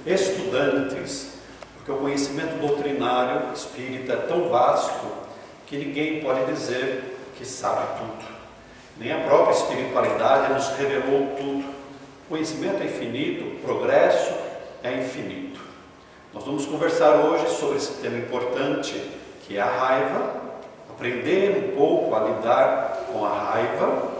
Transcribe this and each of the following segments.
estudantes, porque o conhecimento doutrinário espírita é tão vasto que ninguém pode dizer que sabe tudo. Nem a própria espiritualidade nos revelou tudo. O conhecimento é infinito, o progresso é infinito. Nós vamos conversar hoje sobre esse tema importante, que é a raiva, aprender um pouco a lidar com a raiva.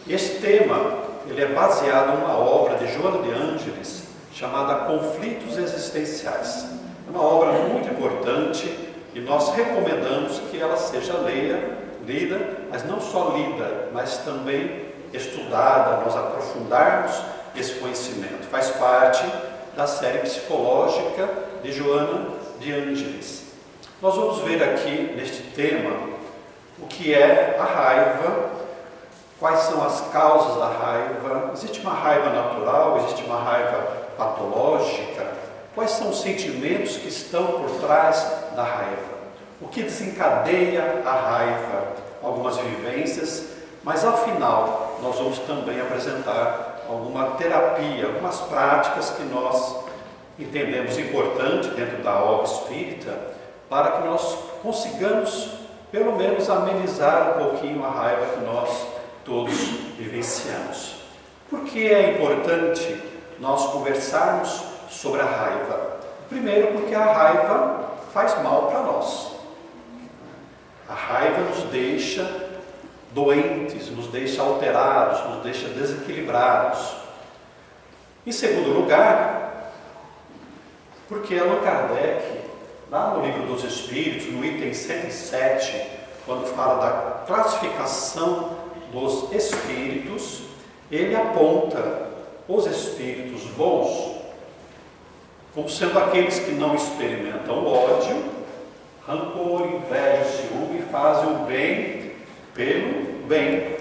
Esse tema ele é baseado numa obra de Joana de Ângeles, chamada Conflitos Existenciais. É uma obra muito importante e nós recomendamos que ela seja lida, mas não só lida, mas também estudada, nós aprofundarmos esse conhecimento. Faz parte da série psicológica de Joana de Ângeles. Nós vamos ver aqui, neste tema, o que é a raiva, quais são as causas da raiva, existe uma raiva natural, existe uma raiva patológica, quais são os sentimentos que estão por trás da raiva, o que desencadeia a raiva, algumas vivências, mas ao final nós vamos também apresentar alguma terapia, algumas práticas que nós entendemos importante dentro da obra espírita, para que nós consigamos pelo menos amenizar um pouquinho a raiva que nós todos vivenciamos. Por que é importante nós conversarmos sobre a raiva? Primeiro, porque a raiva faz mal para nós. A raiva nos deixa doentes, nos deixa alterados, nos deixa desequilibrados. Em segundo lugar, porque Allan Kardec, lá no Livro dos Espíritos, no item 107, quando fala da classificação dos espíritos, ele aponta os espíritos bons como sendo aqueles que não experimentam ódio, rancor, inveja, ciúme e fazem o bem pelo bem.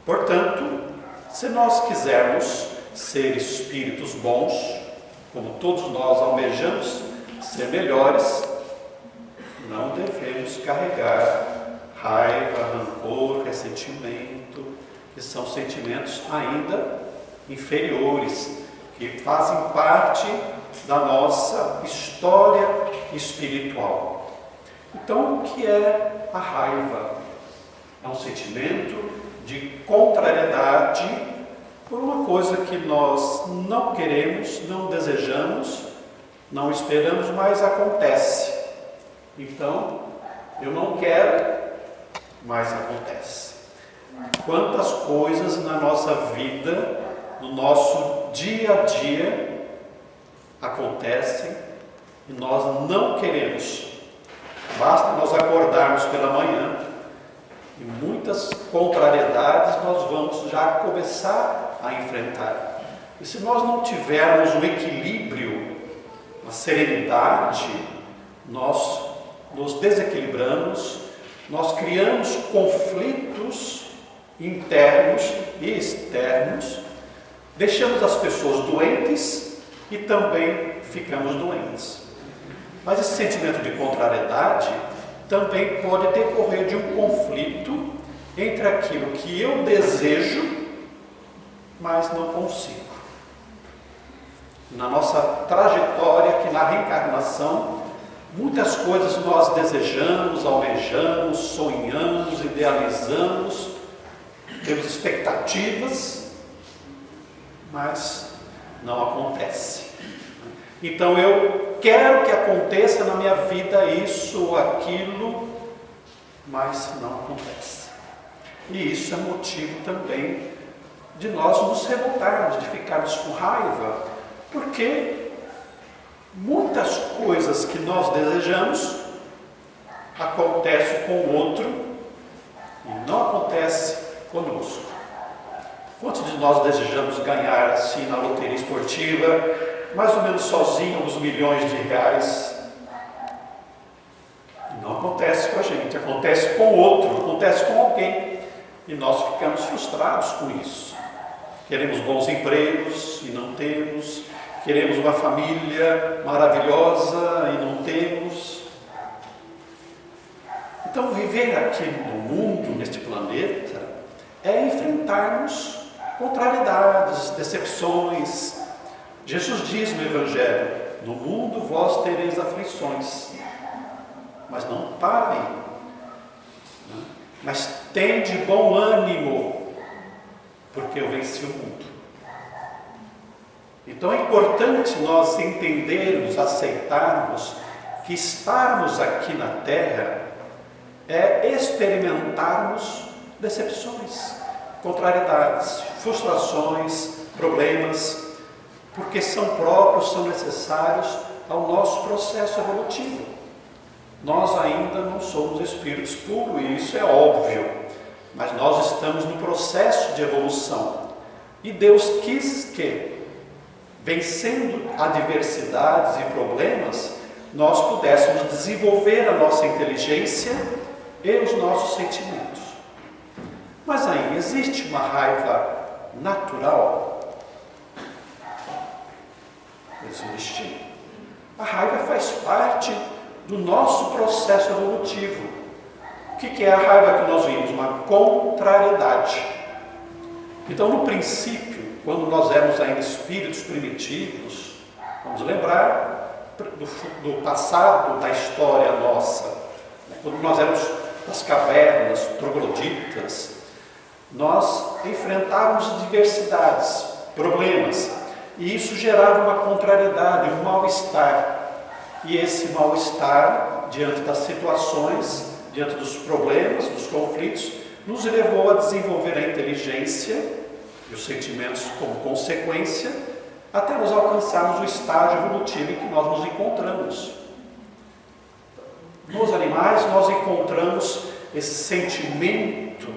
Portanto, se nós quisermos ser espíritos bons, como todos nós almejamos ser melhores, não devemos carregar raiva, rancor, ressentimento, que são sentimentos ainda inferiores, que fazem parte da nossa história espiritual. Então, o que é a raiva? É um sentimento de contrariedade por uma coisa que nós não queremos, não desejamos, não esperamos, mas acontece. Então, eu não quero, mas acontece. Quantas coisas na nossa vida, no nosso dia a dia, acontecem e nós não queremos. Basta nós acordarmos pela manhã e muitas contrariedades nós vamos já começar a enfrentar. E se nós não tivermos um equilíbrio, uma serenidade, nós nos desequilibramos, nós criamos conflitos internos e externos, deixamos as pessoas doentes e também ficamos doentes. Mas esse sentimento de contrariedade também pode decorrer de um conflito entre aquilo que eu desejo, mas não consigo. Na nossa trajetória aqui na reencarnação, muitas coisas nós desejamos, almejamos, sonhamos, idealizamos, temos expectativas, mas não acontece. Então eu quero que aconteça na minha vida isso ou aquilo, mas não acontece. E isso é motivo também de nós nos revoltarmos, de ficarmos com raiva, porque muitas coisas que nós desejamos acontecem com o outro e não acontece conosco. Quantos de nós desejamos ganhar assim na loteria esportiva, mais ou menos sozinho, uns milhões de reais? E não acontece com a gente, acontece com o outro, acontece com alguém. E nós ficamos frustrados com isso. Queremos bons empregos e não temos. Queremos uma família maravilhosa e não temos. Então, viver aqui no mundo, neste planeta, é enfrentarmos contrariedades, decepções, Jesus diz no Evangelho: no mundo vós tereis aflições, mas não parem, mas tende bom ânimo, porque eu venci o mundo. Então é importante nós entendermos, aceitarmos que estarmos aqui na Terra é experimentarmos decepções, contrariedades, frustrações, problemas, porque são próprios, são necessários ao nosso processo evolutivo. Nós ainda não somos espíritos puros, e isso é óbvio, mas nós estamos no processo de evolução. E Deus quis que, vencendo adversidades e problemas, nós pudéssemos desenvolver a nossa inteligência e os nossos sentimentos. Mas aí, existe uma raiva natural? Existe. A raiva faz parte do nosso processo evolutivo. O que é a raiva que nós vimos? Uma contrariedade. Então, no princípio, quando nós éramos ainda espíritos primitivos, vamos lembrar do passado, da história nossa, quando nós éramos das cavernas, trogloditas, nós enfrentávamos diversidades, problemas, e isso gerava uma contrariedade, um mal-estar. E esse mal-estar, diante das situações, diante dos problemas, dos conflitos, nos levou a desenvolver a inteligência e os sentimentos como consequência, até nós alcançarmos o estágio evolutivo em que nós nos encontramos. Nos animais nós encontramos esse sentimento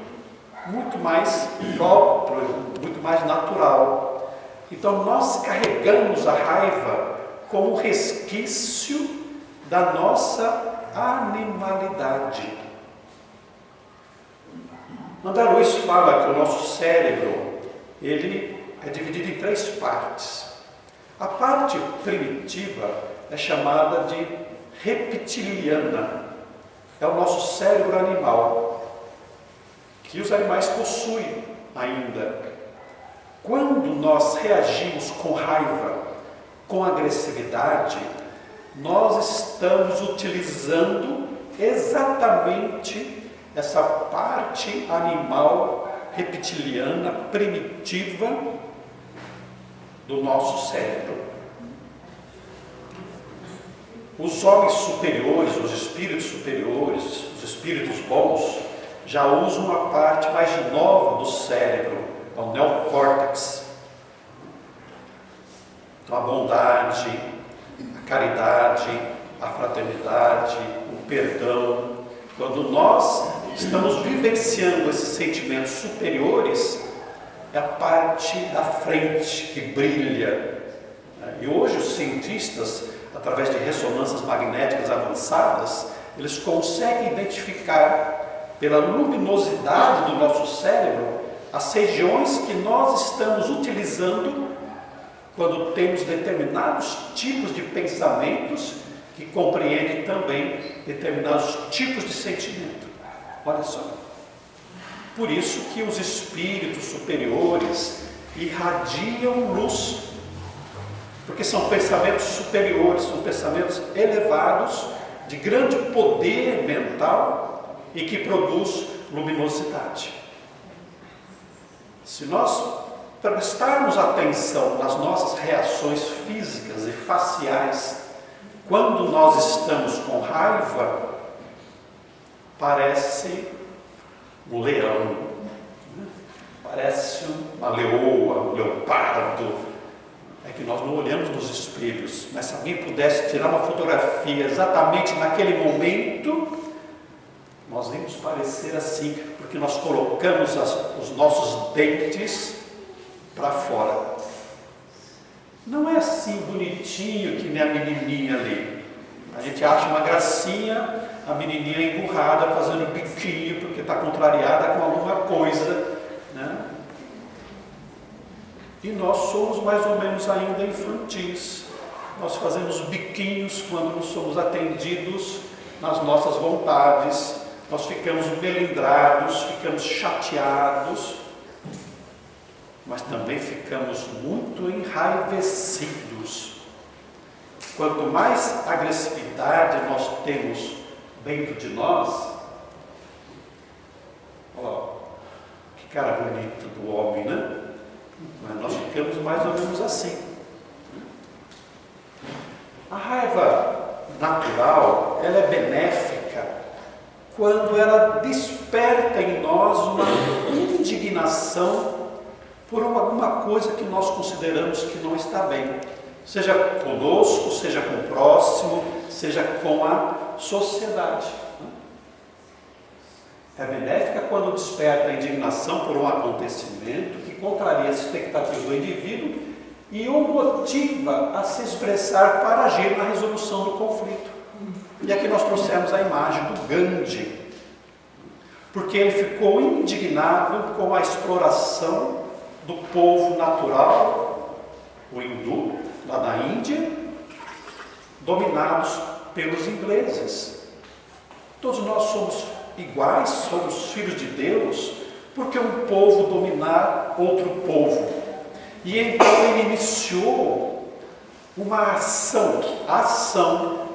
muito mais próprio, muito mais natural. Então nós carregamos a raiva como resquício da nossa animalidade. André Luiz fala que o nosso cérebro, ele é dividido em 3 partes. A parte primitiva é chamada de reptiliana. É o nosso cérebro animal, que os animais possuem ainda. Quando nós reagimos com raiva, com agressividade, nós estamos utilizando exatamente essa parte animal reptiliana, primitiva do nosso cérebro. Os homens superiores, os espíritos espíritos bons, já usam uma parte mais nova do cérebro, o neocórtex. Então, a bondade, a caridade, a fraternidade, o perdão. Quando nós estamos vivenciando esses sentimentos superiores, é a parte da frente que brilha. E hoje os cientistas, através de ressonâncias magnéticas avançadas, eles conseguem identificar pela luminosidade do nosso cérebro as regiões que nós estamos utilizando quando temos determinados tipos de pensamentos que compreendem também determinados tipos de sentimento. Olha só. Por isso que os espíritos superiores irradiam luz, porque são pensamentos superiores, são pensamentos elevados, de grande poder mental e que produz luminosidade. Se nós prestarmos atenção nas nossas reações físicas e faciais, quando nós estamos com raiva, parece um leão, parece uma leoa, um leopardo. É que nós não olhamos nos espelhos, mas se alguém pudesse tirar uma fotografia exatamente naquele momento, nós íamos parecer assim, porque nós colocamos os nossos dentes para fora. Não é assim bonitinho que nem a menininha ali. A gente acha uma gracinha a menininha emburrada fazendo biquinho porque está contrariada com alguma coisa, né? E nós somos mais ou menos ainda infantis. Nós fazemos biquinhos quando não somos atendidos nas nossas vontades. Nós ficamos melindrados, ficamos chateados. mas também ficamos muito enraivecidos. Quanto mais agressividade nós temos dentro de nós, ó, que cara bonita do homem, né? Mas nós ficamos mais ou menos assim. A raiva natural, ela é benéfica quando ela desperta em nós uma indignação por alguma coisa que nós consideramos que não está bem, seja conosco, seja com o próximo, seja com a sociedade. É benéfica quando desperta a indignação por um acontecimento que contraria as expectativas do indivíduo e o motiva a se expressar para agir na resolução do conflito. E aqui nós trouxemos a imagem do Gandhi, porque ele ficou indignado com a exploração do povo natural, o hindu, lá da Índia, dominados pelos ingleses. Todos nós somos iguais, somos filhos de Deus, porque um povo dominar outro povo. E então ele iniciou uma ação,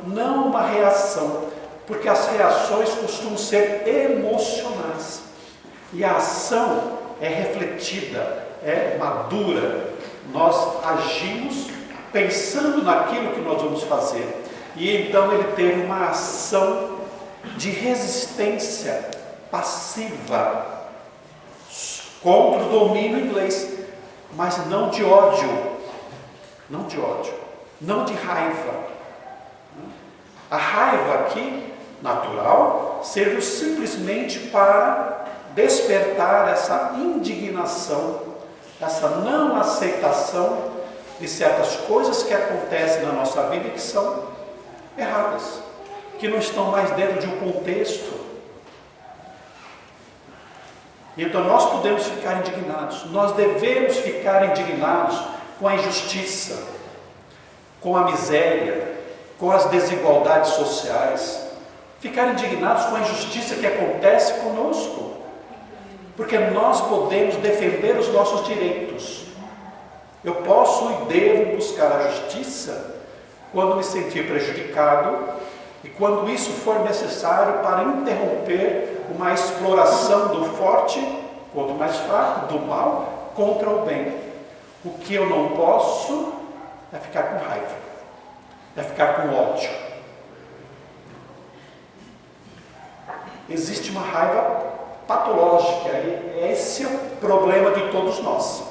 não uma reação, porque as reações costumam ser emocionais. E a ação é refletida, é madura. Nós agimos pensando naquilo que nós vamos fazer. E então ele teve uma ação de resistência passiva contra o domínio inglês, mas não de ódio, não de raiva. A raiva aqui, natural, serviu simplesmente para despertar essa indignação, essa não aceitação de certas coisas que acontecem na nossa vida e que são erradas, que não estão mais dentro de um contexto. Então nós podemos ficar indignados, nós devemos ficar indignados com a injustiça, com a miséria, com as desigualdades sociais, ficar indignados com a injustiça que acontece conosco, porque nós podemos defender os nossos direitos. Eu posso e devo buscar a justiça quando me sentir prejudicado e quando isso for necessário para interromper uma exploração do forte contra o mais fraco, do mal contra o bem. O que eu não posso é ficar com raiva, é ficar com ódio. Existe uma raiva patológica, e esse é o problema de todos nós.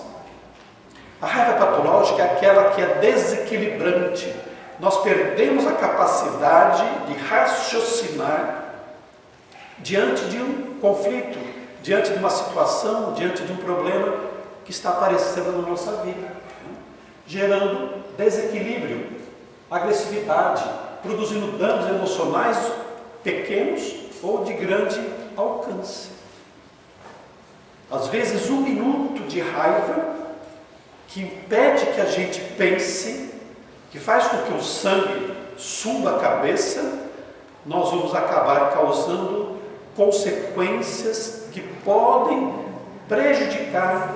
A raiva patológica é aquela que é desequilibrante. Nós perdemos a capacidade de raciocinar diante de um conflito, diante de uma situação, diante de um problema que está aparecendo na nossa vida, gerando desequilíbrio, agressividade, produzindo danos emocionais pequenos ou de grande alcance. Às vezes, um minuto de raiva que impede que a gente pense, que faz com que o sangue suba a cabeça, nós vamos acabar causando consequências que podem prejudicar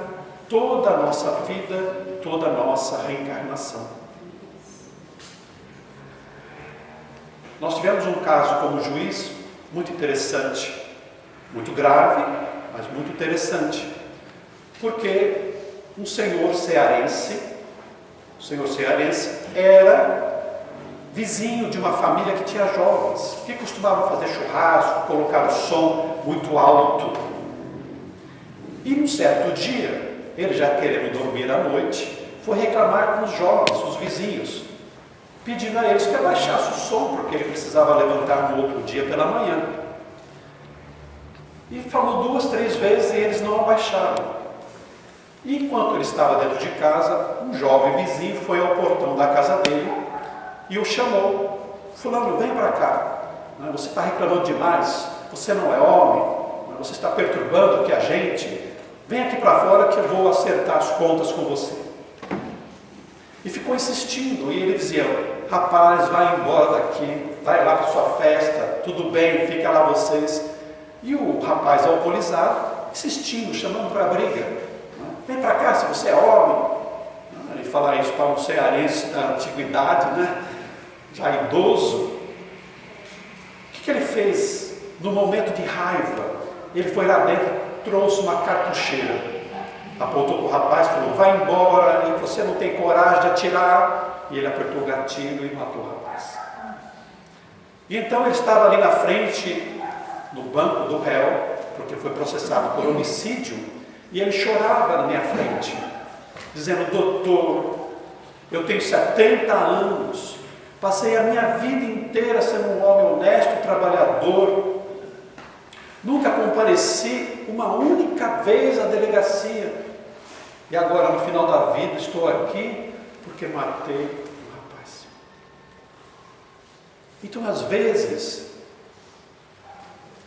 toda a nossa vida, toda a nossa reencarnação. Nós tivemos um caso como juiz muito interessante, muito grave, mas muito interessante, porque um senhor cearense era vizinho de uma família que tinha jovens, que costumavam fazer churrasco, colocar o som muito alto. E um certo dia, ele já querendo dormir à noite, foi reclamar com os jovens, os vizinhos, pedindo a eles que abaixassem o som, porque ele precisava levantar no outro dia pela manhã. E falou 2, 3 vezes e eles não abaixaram. E enquanto ele estava dentro de casa, um jovem vizinho foi ao portão da casa dele e o chamou. Fulano, vem para cá. Você está reclamando demais, você não é homem, você está perturbando aqui a gente. Vem aqui para fora que eu vou acertar as contas com você. E ficou insistindo, e ele dizia: rapaz, vai embora daqui, vai lá para sua festa, tudo bem, fica lá vocês. E o rapaz alcoolizado, insistindo, chamando para a briga. vem para cá se você é homem. Ele fala isso para um cearense da antiguidade, né? Já idoso. O que ele fez no momento de raiva? Ele foi lá dentro, trouxe uma cartucheira, apontou para o rapaz e falou: vai embora, e você não tem coragem de atirar. E ele apertou o gatilho e matou o rapaz. E então ele estava ali na frente, no banco do réu, porque foi processado por homicídio, e ele chorava na minha frente, dizendo: doutor, eu tenho 70 anos, passei a minha vida inteira sendo um homem honesto, trabalhador, nunca compareci uma única vez à delegacia, e agora no final da vida estou aqui porque matei um rapaz. Então às vezes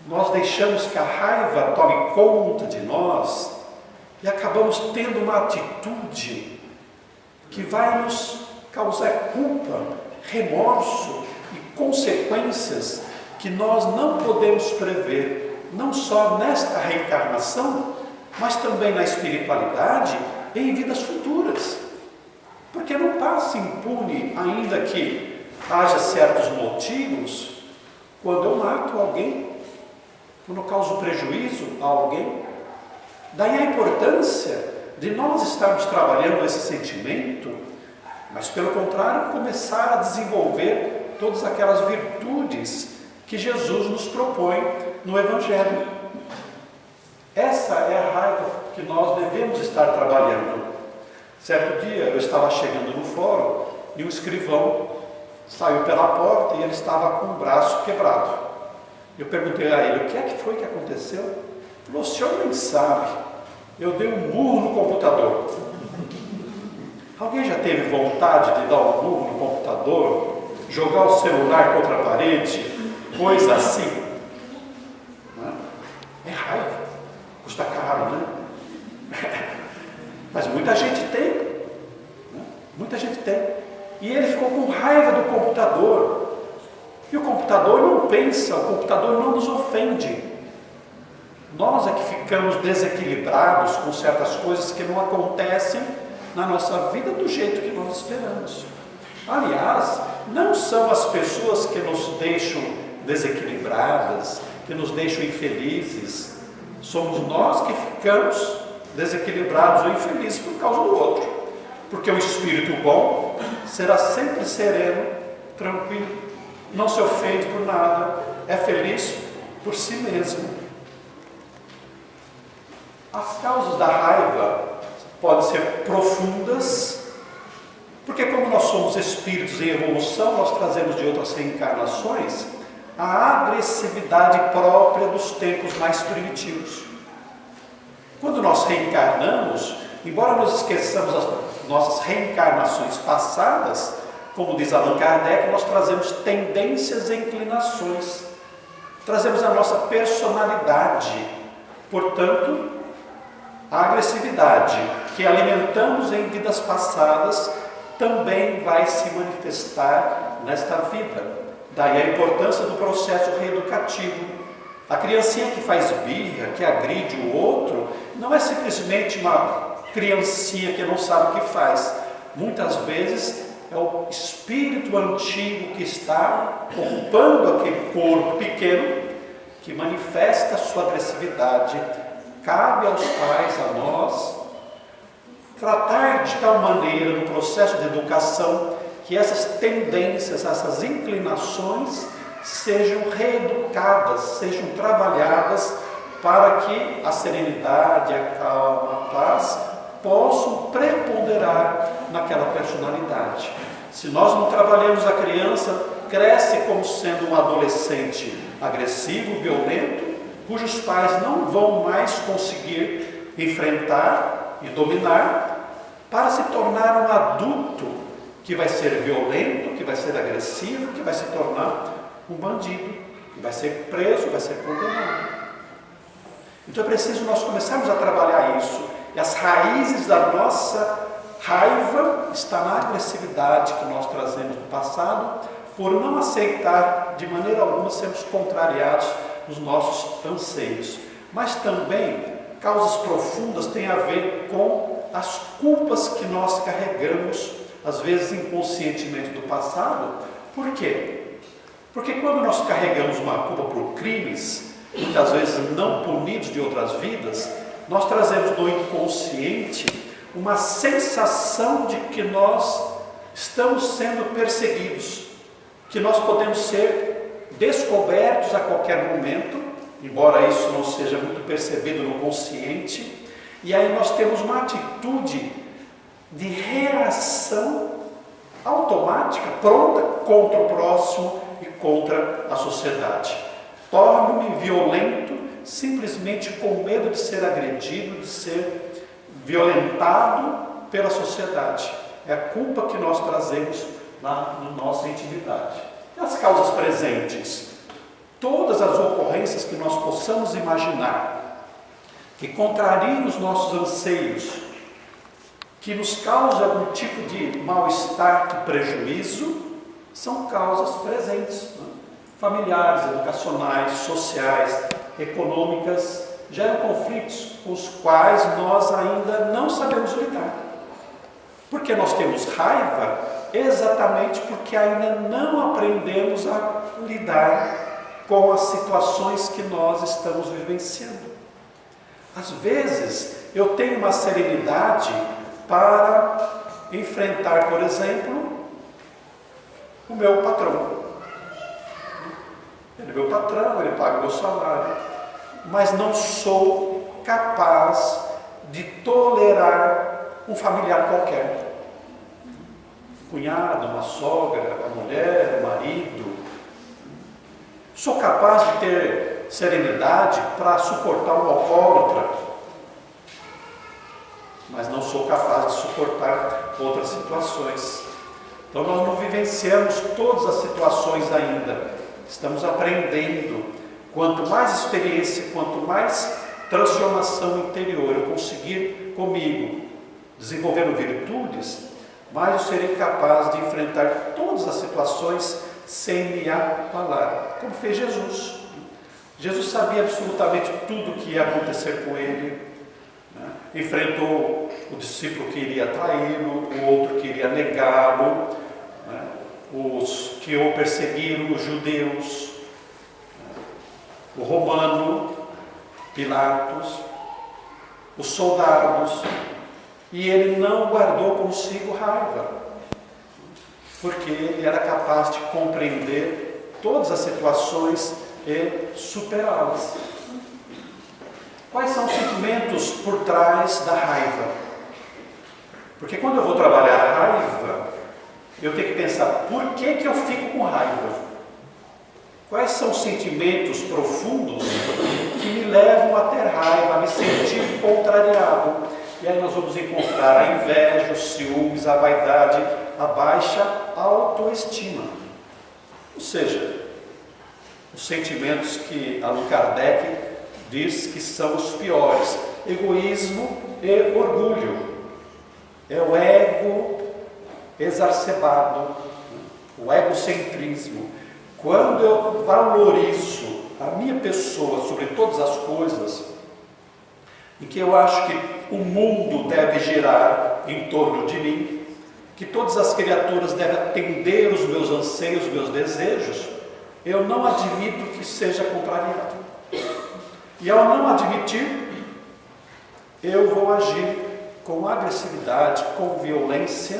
nós deixamos que a raiva tome conta de nós e acabamos tendo uma atitude que vai nos causar culpa, remorso e consequências que nós não podemos prever, não só nesta reencarnação, mas também na espiritualidade e em vidas futuras. Porque não passa impune, ainda que haja certos motivos, quando eu mato alguém, quando eu causo prejuízo a alguém. Daí a importância de nós estarmos trabalhando esse sentimento, mas pelo contrário, começar a desenvolver todas aquelas virtudes que Jesus nos propõe no Evangelho. Essa é a raiva que nós devemos estar trabalhando. Certo dia eu estava chegando no fórum e um escrivão saiu pela porta e ele estava com o braço quebrado. Eu perguntei a ele: o que é que foi que aconteceu? Ele falou: o senhor nem sabe, eu dei um murro no computador. Alguém já teve vontade de dar um murro no computador, jogar o celular contra a parede, coisa assim? É raiva, custa caro, né? Mas muita gente tem, né? Muita gente tem. E ele ficou com raiva do computador. E o computador não pensa, o computador não nos ofende. Nós é que ficamos desequilibrados com certas coisas que não acontecem na nossa vida do jeito que nós esperamos. Aliás, não são as pessoas que nos deixam desequilibradas, que nos deixam infelizes. Somos nós que ficamos desequilibrados ou infelizes por causa do outro. Porque o espírito bom será sempre sereno, tranquilo, não se ofende por nada, é feliz por si mesmo. As causas da raiva podem ser profundas, porque como nós somos espíritos em evolução, nós trazemos de outras reencarnações a agressividade própria dos tempos mais primitivos. Quando nós reencarnamos, embora nós esqueçamos as nossas reencarnações passadas, como diz Allan Kardec, nós trazemos tendências e inclinações, trazemos a nossa personalidade. Portanto, a agressividade que alimentamos em vidas passadas também vai se manifestar nesta vida. Daí a importância do processo reeducativo. A criancinha que faz birra, que agride o outro, não é simplesmente uma criancinha que não sabe o que faz. Muitas vezes é o espírito antigo que está ocupando aquele corpo pequeno, que manifesta a sua agressividade. Cabe aos pais, a nós, tratar de tal maneira no processo de educação que essas tendências, essas inclinações sejam reeducadas, sejam trabalhadas para que a serenidade, a calma, a paz possam preponderar naquela personalidade. Se nós não trabalhamos a criança, cresce como sendo um adolescente agressivo, violento, cujos pais não vão mais conseguir enfrentar e dominar, para se tornar um adulto que vai ser violento, que vai ser agressivo, que vai se tornar um bandido, que vai ser preso, vai ser condenado. Então é preciso nós começarmos a trabalhar isso. E as raízes da nossa raiva estão na agressividade que nós trazemos do passado, por não aceitar de maneira alguma sermos contrariados nos nossos anseios. Mas também causas profundas têm a ver com as culpas que nós carregamos, às vezes inconscientemente do passado. Por quê? Porque quando nós carregamos uma culpa por crimes, muitas vezes não punidos de outras vidas, nós trazemos do inconsciente uma sensação de que nós estamos sendo perseguidos, que nós podemos ser descobertos a qualquer momento, embora isso não seja muito percebido no consciente, e aí nós temos uma atitude de reação automática, pronta contra o próximo e contra a sociedade. Torno-me violento simplesmente com medo de ser agredido, de ser violentado pela sociedade. É a culpa que nós trazemos na nossa intimidade. E as causas presentes? Todas as ocorrências que nós possamos imaginar, que contrariem os nossos anseios, que nos causam algum tipo de mal-estar, de prejuízo, são causas presentes, né? Familiares, educacionais, sociais, econômicas, geram conflitos com os quais nós ainda não sabemos lidar. Porque nós temos raiva exatamente porque ainda não aprendemos a lidar com as situações que nós estamos vivenciando. Às vezes, eu tenho uma serenidade para enfrentar, por exemplo, o meu patrão. Ele é meu patrão, ele paga o meu salário, mas não sou capaz de tolerar um familiar qualquer. Cunhado, uma sogra, uma mulher, um marido. Sou capaz de ter serenidade para suportar um alcoólatra, mas não sou capaz de suportar outras situações. Então nós não vivenciamos todas as situações ainda. Estamos aprendendo. Quanto mais experiência, quanto mais transformação interior eu conseguir comigo, desenvolvendo virtudes, mais eu serei capaz de enfrentar todas as situações sem me abalar, como fez Jesus. Jesus sabia absolutamente tudo o que ia acontecer com ele, né? Enfrentou o discípulo que iria traí-lo, o outro que iria negá-lo, né? Os que o perseguiram, os judeus, né? O romano, Pilatos, os soldados, e ele não guardou consigo raiva, porque ele era capaz de compreender todas as situações e superá-las. Quais são os sentimentos por trás da raiva? Porque quando eu vou trabalhar a raiva, eu tenho que pensar, por que eu fico com raiva? Quais são os sentimentos profundos que me levam a ter raiva, a me sentir contrariado? E aí nós vamos encontrar a inveja, os ciúmes, a vaidade, a baixa autoestima. Ou seja, os sentimentos que Allan Kardec diz que são os piores: egoísmo e orgulho. É o ego exacerbado, o egocentrismo. Quando eu valorizo a minha pessoa sobre todas as coisas, em que eu acho que o mundo deve girar em torno de mim, que todas as criaturas devem atender os meus anseios, os meus desejos, eu não admito que seja contrariado. E ao não admitir, eu vou agir com agressividade, com violência,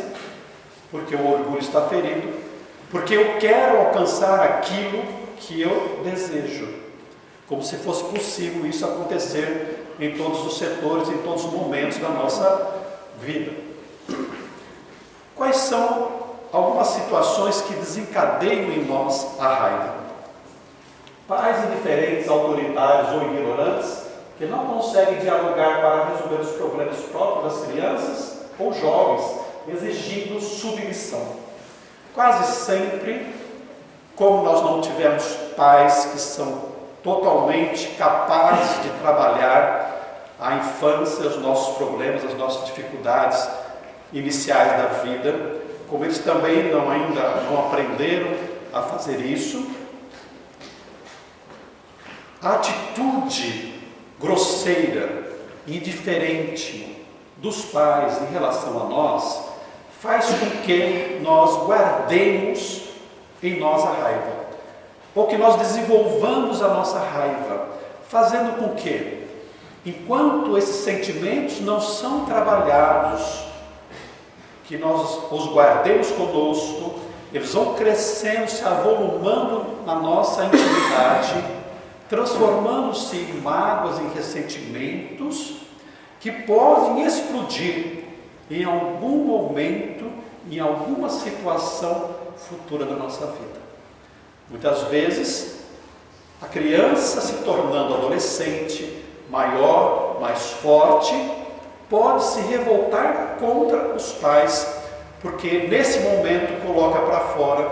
porque o orgulho está ferido, porque eu quero alcançar aquilo que eu desejo, como se fosse possível isso acontecer em todos os setores, em todos os momentos da nossa vida. Quais são algumas situações que desencadeiam em nós a raiva? Pais indiferentes, autoritários ou ignorantes, que não conseguem dialogar para resolver os problemas próprios das crianças ou jovens, exigindo submissão. Quase sempre, como nós não tivemos pais que são totalmente capazes de trabalhar a infância, os nossos problemas, as nossas dificuldades iniciais da vida, como eles também ainda não aprenderam a fazer isso, a atitude grosseira, indiferente, dos pais em relação a nós faz com que nós guardemos em nós a raiva, ou que nós desenvolvamos a nossa raiva, fazendo com que, enquanto esses sentimentos não são trabalhados, que nós os guardemos conosco, eles vão crescendo, se avolumando na nossa intimidade, transformando-se em mágoas, em ressentimentos, que podem explodir em algum momento, em alguma situação futura da nossa vida. Muitas vezes, a criança se tornando adolescente, maior, mais forte, pode se revoltar contra os pais, porque nesse momento coloca para fora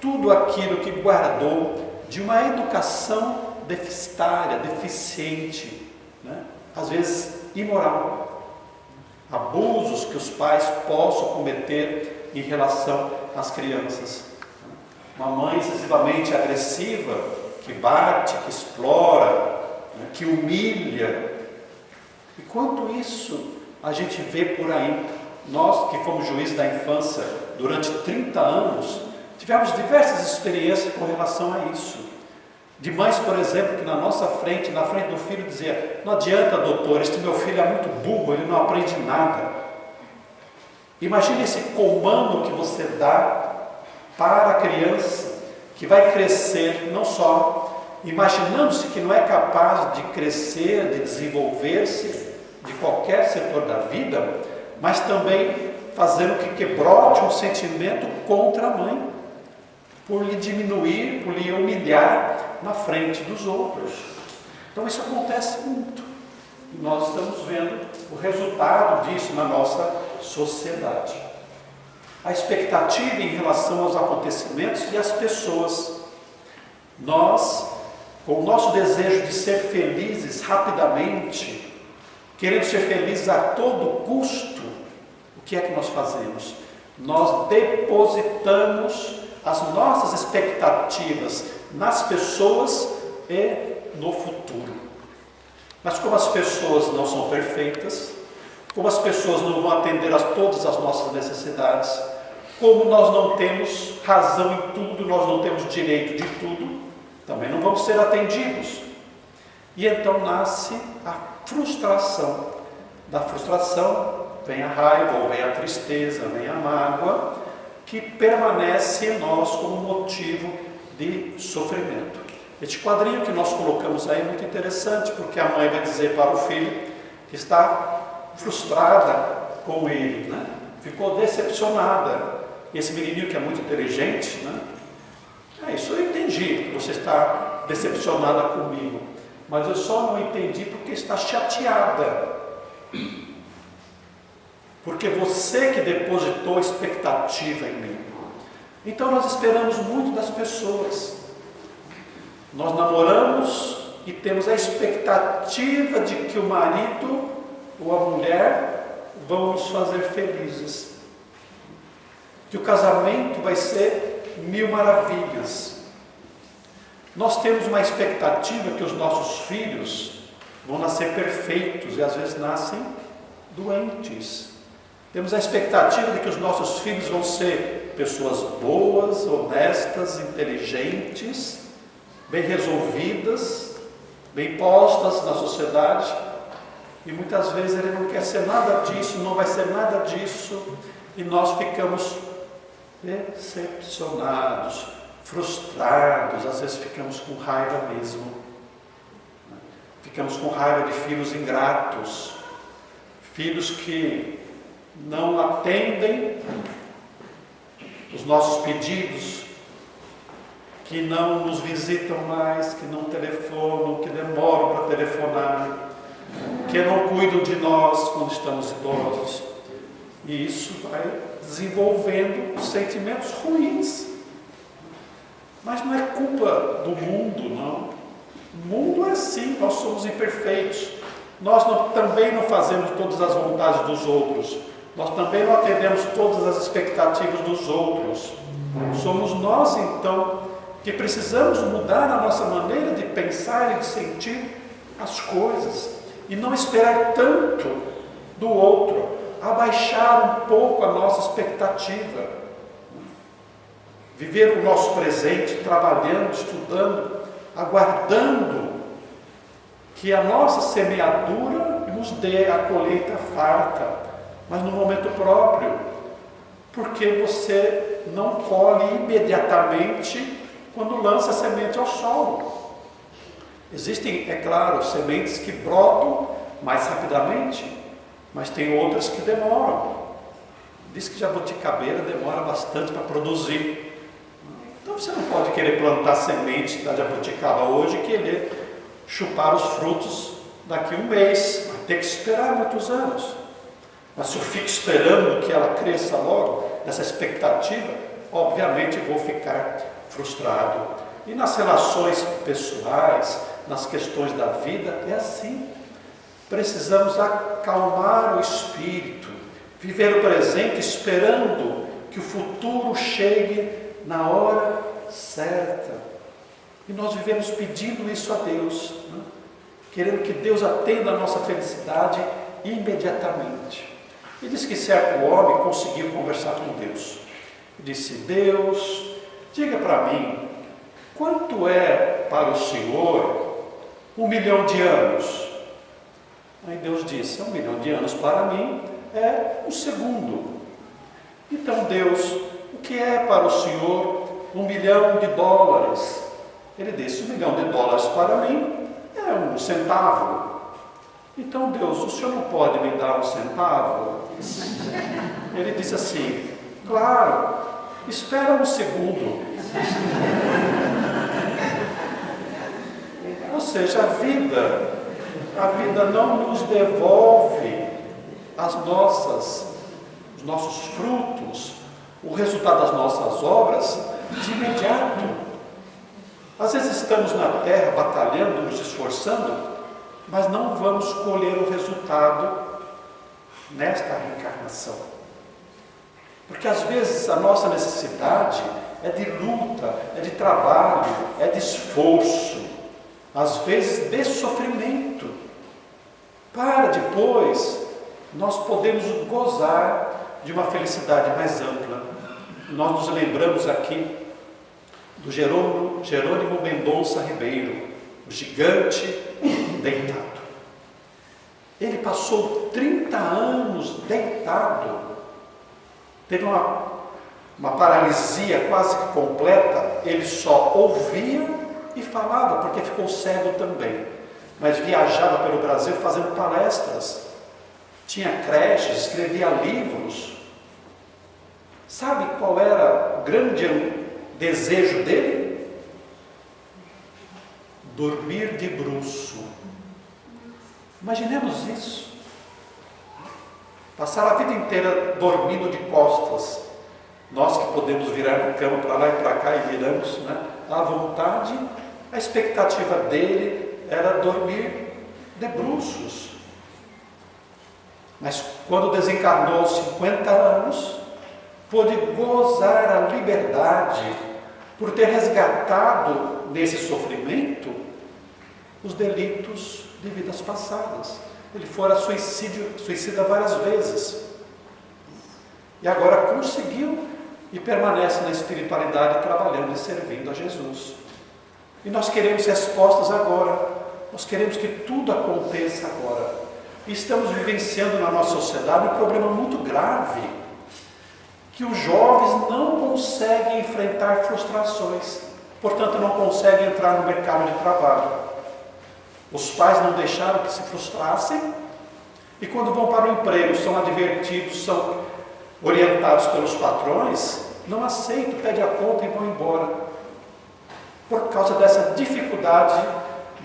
tudo aquilo que guardou de uma educação deficitária, deficiente, né? Às vezes imoral. Abusos que os pais possam cometer em relação às crianças. Uma mãe excessivamente agressiva, que bate, que explora, né, que humilha. E quanto isso a gente vê por aí. Nós que fomos juízes da infância durante 30 anos, tivemos diversas experiências com relação a isso. De mães, por exemplo, que na nossa frente, na frente do filho, dizia: não adianta, doutor, este meu filho é muito burro, ele não aprende nada. Imagine esse comando que você dá para a criança, que vai crescer, não só imaginando-se que não é capaz de crescer, de desenvolver-se de qualquer setor da vida, mas também fazendo que brote um sentimento contra a mãe, por lhe diminuir, por lhe humilhar na frente dos outros. Então isso acontece muito. E nós estamos vendo o resultado disso na nossa sociedade. A expectativa em relação aos acontecimentos e às pessoas. Nós, com o nosso desejo de ser felizes rapidamente, querendo ser felizes a todo custo, o que é que nós fazemos? Nós depositamos as nossas expectativas nas pessoas e no futuro. Mas como as pessoas não são perfeitas, como as pessoas não vão atender a todas as nossas necessidades, como nós não temos razão em tudo, nós não temos direito de tudo, também não vamos ser atendidos. E então nasce a frustração. Da frustração vem a raiva, ou vem a tristeza, vem a mágoa, que permanece em nós como motivo de sofrimento. Este quadrinho que nós colocamos aí é muito interessante, porque a mãe vai dizer para o filho que está frustrada com ele, né? Ficou decepcionada. Esse menininho que é muito inteligente, né? Isso eu entendi, que você está decepcionada comigo, mas eu só não entendi porque está chateada. Porque você que depositou expectativa em mim. Então nós esperamos muito das pessoas. Nós namoramos e temos a expectativa de que o marido ou a mulher vão nos fazer felizes. Que o casamento vai ser mil maravilhas. Nós temos uma expectativa que os nossos filhos vão nascer perfeitos e às vezes nascem doentes. Temos a expectativa de que os nossos filhos vão ser pessoas boas, honestas, inteligentes, bem resolvidas, bem postas na sociedade. E muitas vezes ele não quer ser nada disso, não vai ser nada disso, e nós ficamos decepcionados, frustrados, às vezes ficamos com raiva mesmo. Ficamos com raiva de filhos ingratos, filhos que não atendem os nossos pedidos, que não nos visitam mais, que não telefonam, que demoram para telefonar, que não cuidam de nós quando estamos idosos. E isso vai desenvolvendo sentimentos ruins. Mas não é culpa do mundo, não. O mundo é assim, nós somos imperfeitos. Nós também não fazemos todas as vontades dos outros. Nós também não atendemos todas as expectativas dos outros. Somos nós, então, que precisamos mudar a nossa maneira de pensar e de sentir as coisas. E não esperar tanto do outro, abaixar um pouco a nossa expectativa, viver o nosso presente, trabalhando, estudando, aguardando que a nossa semeadura nos dê a colheita farta, mas no momento próprio, porque você não colhe imediatamente quando lança a semente ao solo. Existem, é claro, sementes que brotam mais rapidamente, mas tem outras que demoram. Diz que jabuticabeira demora bastante para produzir. Então você não pode querer plantar semente da jabuticaba hoje e querer chupar os frutos daqui a um mês. Vai ter que esperar muitos anos. Mas se eu fico esperando que ela cresça logo, nessa expectativa, obviamente vou ficar frustrado. E nas relações pessoais, nas questões da vida, é assim. Precisamos acalmar o espírito, viver o presente esperando que o futuro chegue na hora certa. E nós vivemos pedindo isso a Deus, né? Querendo que Deus atenda a nossa felicidade imediatamente. E diz que certo homem conseguiu conversar com Deus. Disse: Deus, diga para mim, quanto é para o Senhor 1 milhão de anos? Aí Deus disse: 1 milhão de anos para mim é um segundo. Então Deus, o que é para o Senhor 1 milhão de dólares? Ele disse: 1 milhão de dólares para mim é um centavo. Então Deus, o Senhor não pode me dar um centavo? Ele disse assim: claro, espera um segundo. Ou seja, a vida não nos devolve os nossos frutos, o resultado das nossas obras de imediato. Às vezes estamos na terra batalhando, nos esforçando, mas não vamos colher o resultado nesta reencarnação. Porque às vezes a nossa necessidade é de luta, é de trabalho, é de esforço, às vezes de sofrimento, para depois nós podemos gozar de uma felicidade mais ampla. Nós nos lembramos aqui do Jerônimo Mendonça Ribeiro, o gigante deitado. Ele passou 30 anos deitado, teve uma paralisia quase que completa. Ele só ouvia e falava, porque ficou cego também, mas viajava pelo Brasil fazendo palestras, tinha creches, escrevia livros. Sabe qual era o grande desejo dele? Dormir de bruço. Imaginemos isso. Passar a vida inteira dormindo de costas. Nós que podemos virar a cama para lá e para cá e viramos, né, à vontade, a expectativa dele era dormir de bruços. Mas quando desencarnou aos 50 anos, pôde gozar a liberdade por ter resgatado nesse sofrimento os delitos de vidas passadas. Ele fora suicida várias vezes. E agora conseguiu e permanece na espiritualidade, trabalhando e servindo a Jesus. E nós queremos respostas agora. Nós queremos que tudo aconteça agora. E estamos vivenciando na nossa sociedade um problema muito grave, que os jovens não conseguem enfrentar frustrações, portanto não conseguem entrar no mercado de trabalho. Os pais não deixaram que se frustrassem, e quando vão para o emprego, são advertidos, são orientados pelos patrões, não aceitam, pedem a conta e vão embora, por causa dessa dificuldade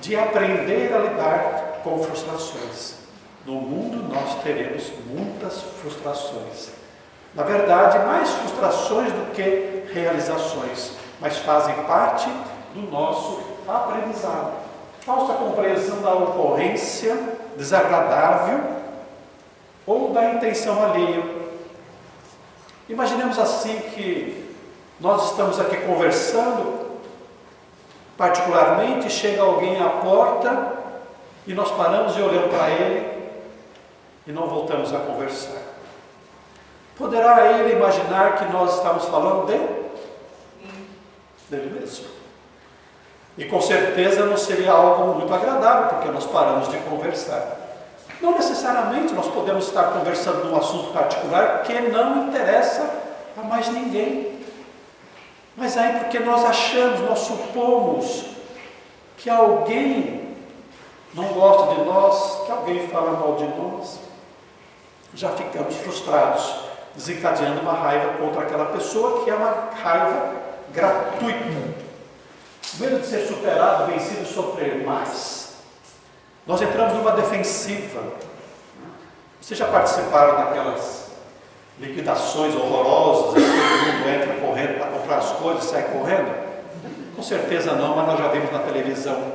de aprender a lidar com frustrações. No mundo nós teremos muitas frustrações. Na verdade, mais frustrações do que realizações, mas fazem parte do nosso aprendizado. Falsa compreensão da ocorrência desagradável ou da intenção alheia. Imaginemos assim que nós estamos aqui conversando, particularmente chega alguém à porta e nós paramos e olhamos para ele e não voltamos a conversar. Poderá ele imaginar que nós estamos falando dele mesmo. E com certeza não seria algo muito agradável, porque nós paramos de conversar. Não necessariamente nós podemos estar conversando num assunto particular que não interessa a mais ninguém. Mas aí porque nós achamos, nós supomos que alguém não gosta de nós, que alguém fala mal de nós, já ficamos frustrados, desencadeando uma raiva contra aquela pessoa, que é uma raiva gratuita. Medo de ser superado, vencido e sofrer mais. Nós entramos numa defensiva. Vocês já participaram daquelas liquidações horrorosas, todo mundo entra correndo para comprar as coisas e sai correndo? Com certeza não, mas nós já vimos na televisão.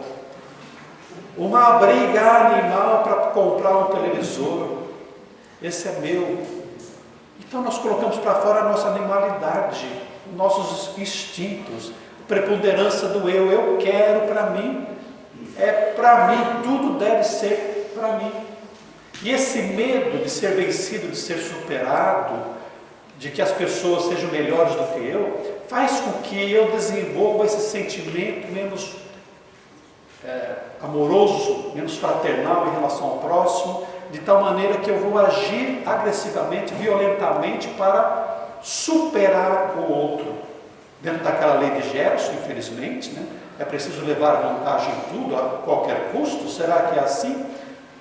Uma briga animal para comprar um televisor. Esse é meu. Então nós colocamos para fora a nossa animalidade, nossos instintos, preponderância do eu quero para mim, é para mim, tudo deve ser para mim. E esse medo de ser vencido, de ser superado, de que as pessoas sejam melhores do que eu, faz com que eu desenvolva esse sentimento menos amoroso, menos fraternal em relação ao próximo, de tal maneira que eu vou agir agressivamente, violentamente para superar o outro. Dentro daquela lei de Gerson, infelizmente, né? É preciso levar vantagem em tudo, a qualquer custo. Será que é assim?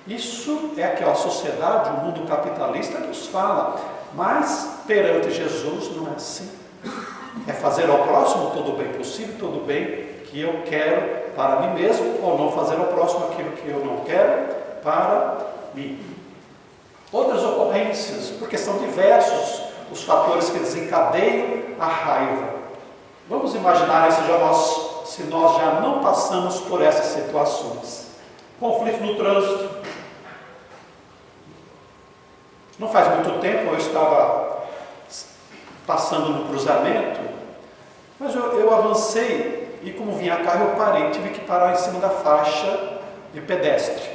Isso é aquela sociedade, o mundo capitalista nos fala, mas perante Jesus não é assim. É fazer ao próximo todo o bem possível, todo o bem que eu quero para mim mesmo, ou não fazer ao próximo aquilo que eu não quero para mim. Outras ocorrências, porque são diversos os fatores que desencadeiam a raiva. Vamos imaginar se nós já não passamos por essas situações. Conflito no trânsito. Não faz muito tempo eu estava passando no cruzamento, mas eu avancei e como vinha carro eu parei, tive que parar em cima da faixa de pedestre.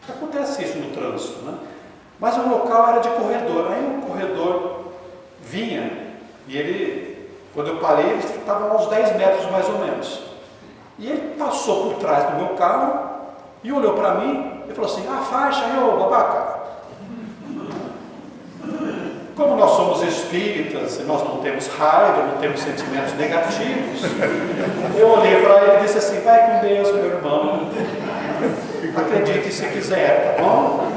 Acontece isso no trânsito, né? Mas o local era de corredor, aí o corredor vinha e ele, quando eu parei, ele estava a uns 10 metros mais ou menos. E ele passou por trás do meu carro e olhou para mim e falou assim: "Ah, faixa, ô babaca." Como nós somos espíritas e nós não temos raiva, não temos sentimentos negativos, eu olhei para ele e disse assim: "Vai com Deus, meu irmão. Acredite se quiser, tá bom?"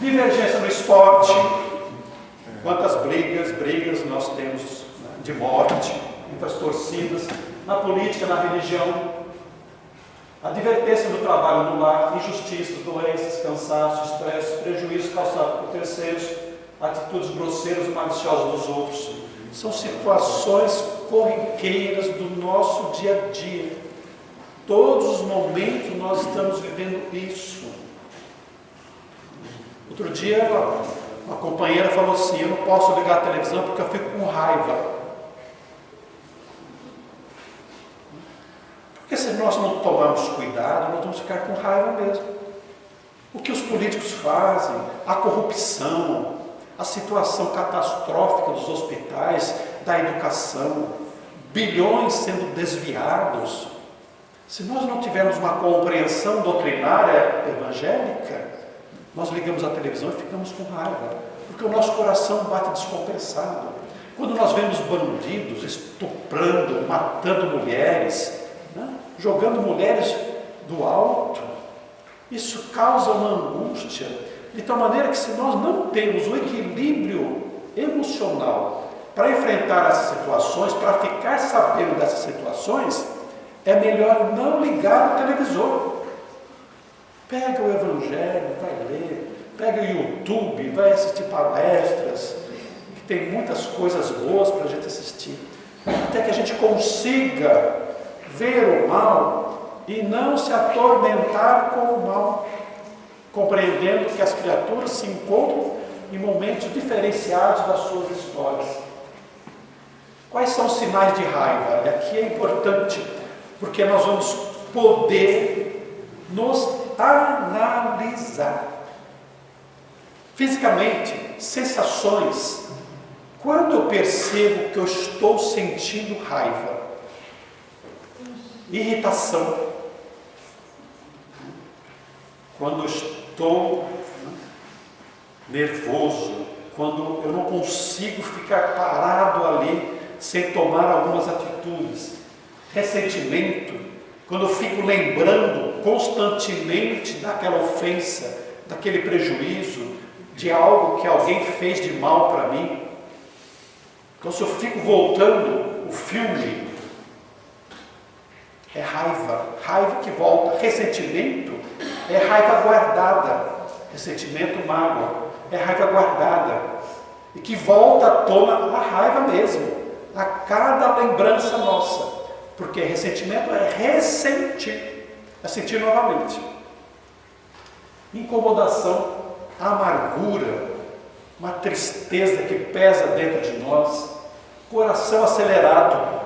Divergência no esporte. Quantas brigas nós temos, né, de morte, muitas torcidas, na política, na religião. Advertência do trabalho no lar, injustiças, doenças, cansaço, estresse, prejuízo causado por terceiros, atitudes grosseiras e maliciosas dos outros. São situações corriqueiras do nosso dia a dia. Todos os momentos nós estamos vivendo isso. Outro dia uma companheira falou assim: "Eu não posso ligar a televisão porque eu fico com raiva." Porque se nós não tomarmos cuidado, nós vamos ficar com raiva mesmo. O que os políticos fazem, a corrupção, a situação catastrófica dos hospitais, da educação, bilhões sendo desviados. Se nós não tivermos uma compreensão doutrinária evangélica, nós ligamos a televisão e ficamos com raiva, porque o nosso coração bate descompensado. Quando nós vemos bandidos estuprando, matando mulheres, né, jogando mulheres do alto, isso causa uma angústia, de tal maneira que se nós não temos o equilíbrio emocional para enfrentar essas situações, para ficar sabendo dessas situações, é melhor não ligar o televisor. Pega o Evangelho, vai ler, pega o YouTube, vai assistir palestras, que tem muitas coisas boas para a gente assistir, até que a gente consiga ver o mal e não se atormentar com o mal, compreendendo que as criaturas se encontram em momentos diferenciados das suas histórias. Quais são os sinais de raiva? E aqui é importante, porque nós vamos poder nos analisar. Fisicamente, sensações. Quando eu percebo que eu estou sentindo raiva, irritação, quando eu estou nervoso, quando eu não consigo ficar parado ali sem tomar algumas atitudes, ressentimento, quando eu fico lembrando constantemente daquela ofensa, daquele prejuízo, de algo que alguém fez de mal para mim. Então, se eu fico voltando o filme, é raiva, raiva que volta. Ressentimento é raiva guardada. Ressentimento, mágoa, é raiva guardada e que volta à tona a raiva mesmo, a cada lembrança nossa, porque ressentimento é ressentir, é sentir novamente. Incomodação, amargura, uma tristeza que pesa dentro de nós, coração acelerado,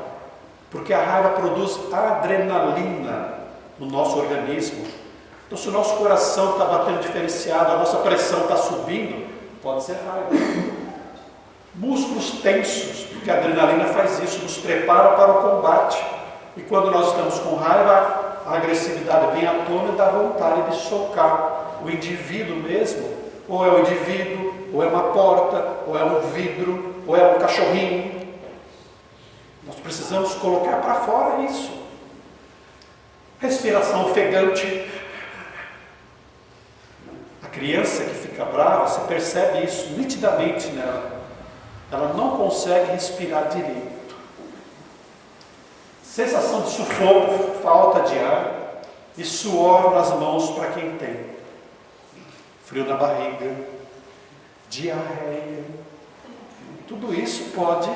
porque a raiva produz adrenalina no nosso organismo. Então, se o nosso coração está batendo diferenciado, a nossa pressão está subindo, pode ser raiva. Músculos tensos, porque a adrenalina faz isso, nos prepara para o combate. E quando nós estamos com raiva, a agressividade vem à tona e dá vontade de socar o indivíduo mesmo. Ou é o indivíduo, ou é uma porta, ou é um vidro, ou é um cachorrinho. Nós precisamos colocar para fora isso. Respiração ofegante. A criança que fica brava, você percebe isso nitidamente nela. Ela não consegue respirar direito. Sensação de sufoco, falta de ar e suor nas mãos para quem tem. Frio na barriga, diarreia. Tudo isso pode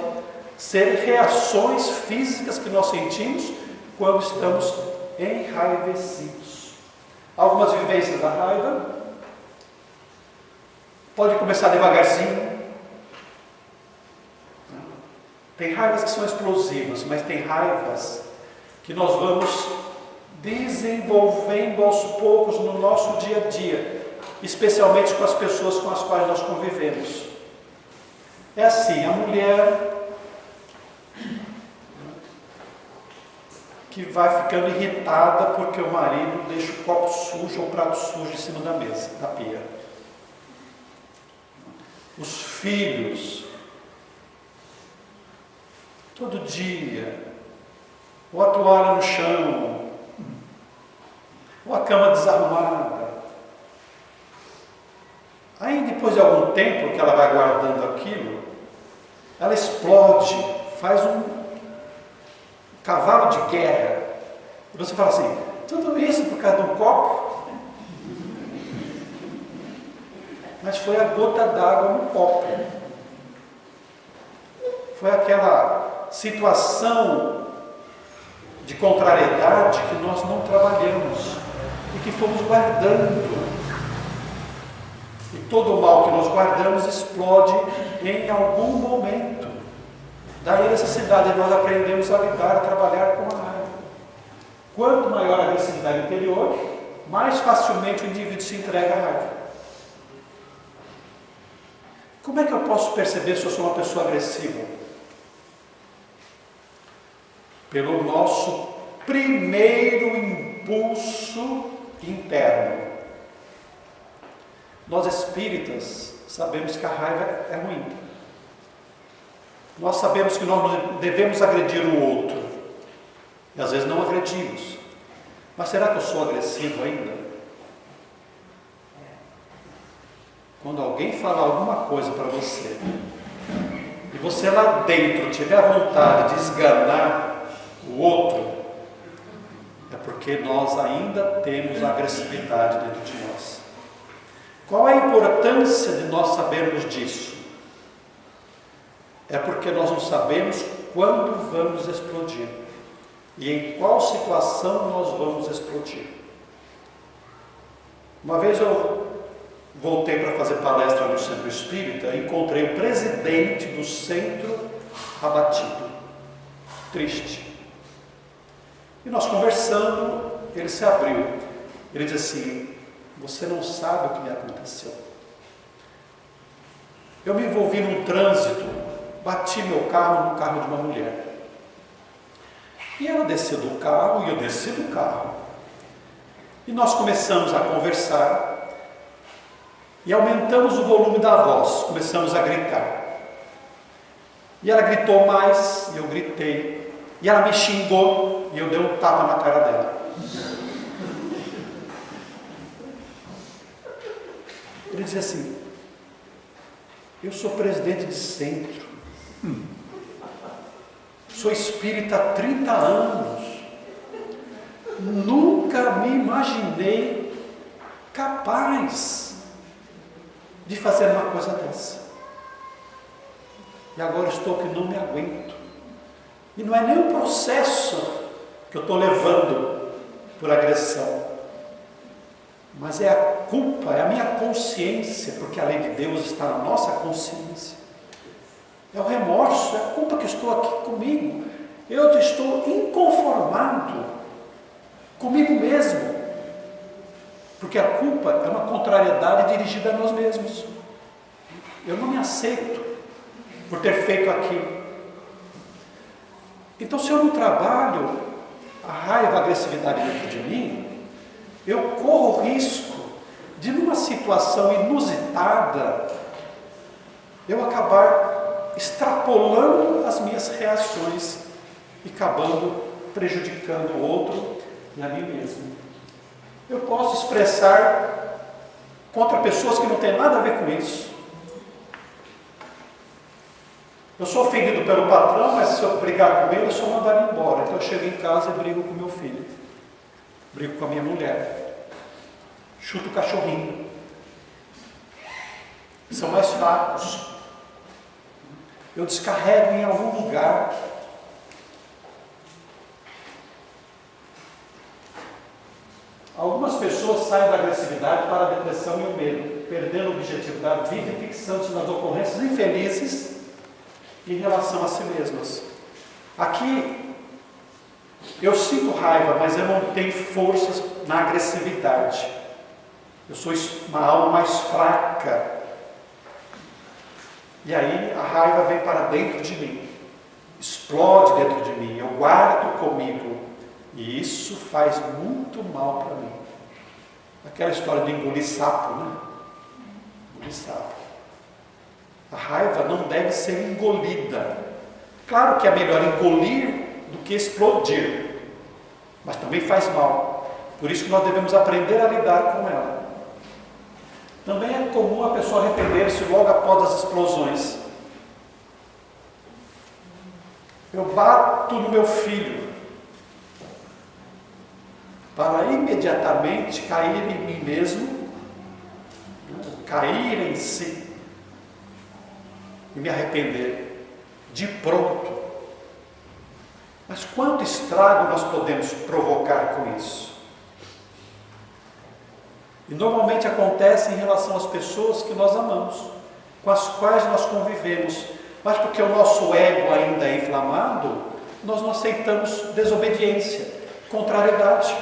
ser reações físicas que nós sentimos quando estamos enraivecidos. Algumas vivências da raiva pode começar devagarzinho. Tem raivas que são explosivas, mas tem raivas que nós vamos desenvolvendo aos poucos no nosso dia a dia, especialmente com as pessoas com as quais nós convivemos. É assim, a mulher que vai ficando irritada porque o marido deixa o copo sujo ou o prato sujo em cima da mesa, da pia. Os filhos, todo dia, ou a toalha no chão, ou a cama desarrumada. Aí depois de algum tempo que ela vai guardando aquilo, ela explode, faz um cavalo de guerra. E você fala assim, tudo isso por causa de um copo? Mas foi a gota d'água no copo. Foi aquela situação de contrariedade que nós não trabalhamos e que fomos guardando. E todo o mal que nós guardamos explode em algum momento. Daí a necessidade de nós aprendemos a lidar, a trabalhar com a raiva. Quanto maior a agressividade interior, mais facilmente o indivíduo se entrega à raiva. Como é que eu posso perceber se eu sou uma pessoa agressiva? Pelo nosso primeiro impulso interno. Nós espíritas sabemos que a raiva é ruim. Nós sabemos que nós devemos agredir o outro. E às vezes não agredimos. Mas será que eu sou agressivo ainda? Quando alguém falar alguma coisa para você, e você lá dentro tiver a vontade de esganar o outro, é porque nós ainda temos a agressividade dentro de nós. Qual é a importância de nós sabermos disso? É porque nós não sabemos quando vamos explodir e em qual situação nós vamos explodir. Uma vez eu voltei para fazer palestra no Centro Espírita e encontrei o presidente do centro abatido, triste. E nós conversando, ele se abriu. Ele disse assim, você não sabe o que me aconteceu. Eu me envolvi num trânsito, bati meu carro no carro de uma mulher. E ela desceu do carro e eu desci do carro. E nós começamos a conversar e aumentamos o volume da voz, começamos a gritar. E ela gritou mais e eu gritei. E ela me xingou e eu dei um tapa na cara dela. Ele dizia assim: eu sou presidente de centro, sou espírita há 30 anos, nunca me imaginei capaz de fazer uma coisa dessa. E agora estou que não me aguento. E não é nem o processo que eu estou levando por agressão, mas é a culpa, é a minha consciência, porque a lei de Deus está na nossa consciência. É o remorso, é a culpa que estou aqui comigo. Eu estou inconformado comigo mesmo, porque a culpa é uma contrariedade dirigida a nós mesmos. Eu não me aceito por ter feito aquilo. Então, se eu não trabalho a raiva, a agressividade dentro de mim, eu corro o risco de, numa situação inusitada, eu acabar extrapolando as minhas reações e acabando prejudicando o outro e a mim mesmo. Eu posso expressar contra pessoas que não têm nada a ver com isso. Eu sou ofendido pelo patrão, mas se eu brigar com ele, eu sou mandado embora. Então eu chego em casa e brigo com meu filho, brigo com a minha mulher, chuto o cachorrinho. São mais fracos. Eu descarrego em algum lugar. Algumas pessoas saem da agressividade para a depressão e o medo, perdendo o objetivo da vida e fixando-se nas ocorrências infelizes em relação a si mesmas. Aqui, eu sinto raiva, mas eu não tenho forças na agressividade. Eu sou uma alma mais fraca. E aí a raiva vem para dentro de mim, explode dentro de mim, eu guardo comigo. E isso faz muito mal para mim. Aquela história de engolir sapo, né? Engolir sapo. A raiva não deve ser engolida. Claro que é melhor engolir do que explodir, mas também faz mal. Por isso que nós devemos aprender a lidar com ela. Também é comum a pessoa arrepender-se logo após as explosões. Eu bato no meu filho para imediatamente cair em mim mesmo, cair em si e me arrepender de pronto. Mas quanto estrago nós podemos provocar com isso? E normalmente acontece em relação às pessoas que nós amamos, com as quais nós convivemos, mas porque o nosso ego ainda é inflamado, nós não aceitamos desobediência, contrariedade.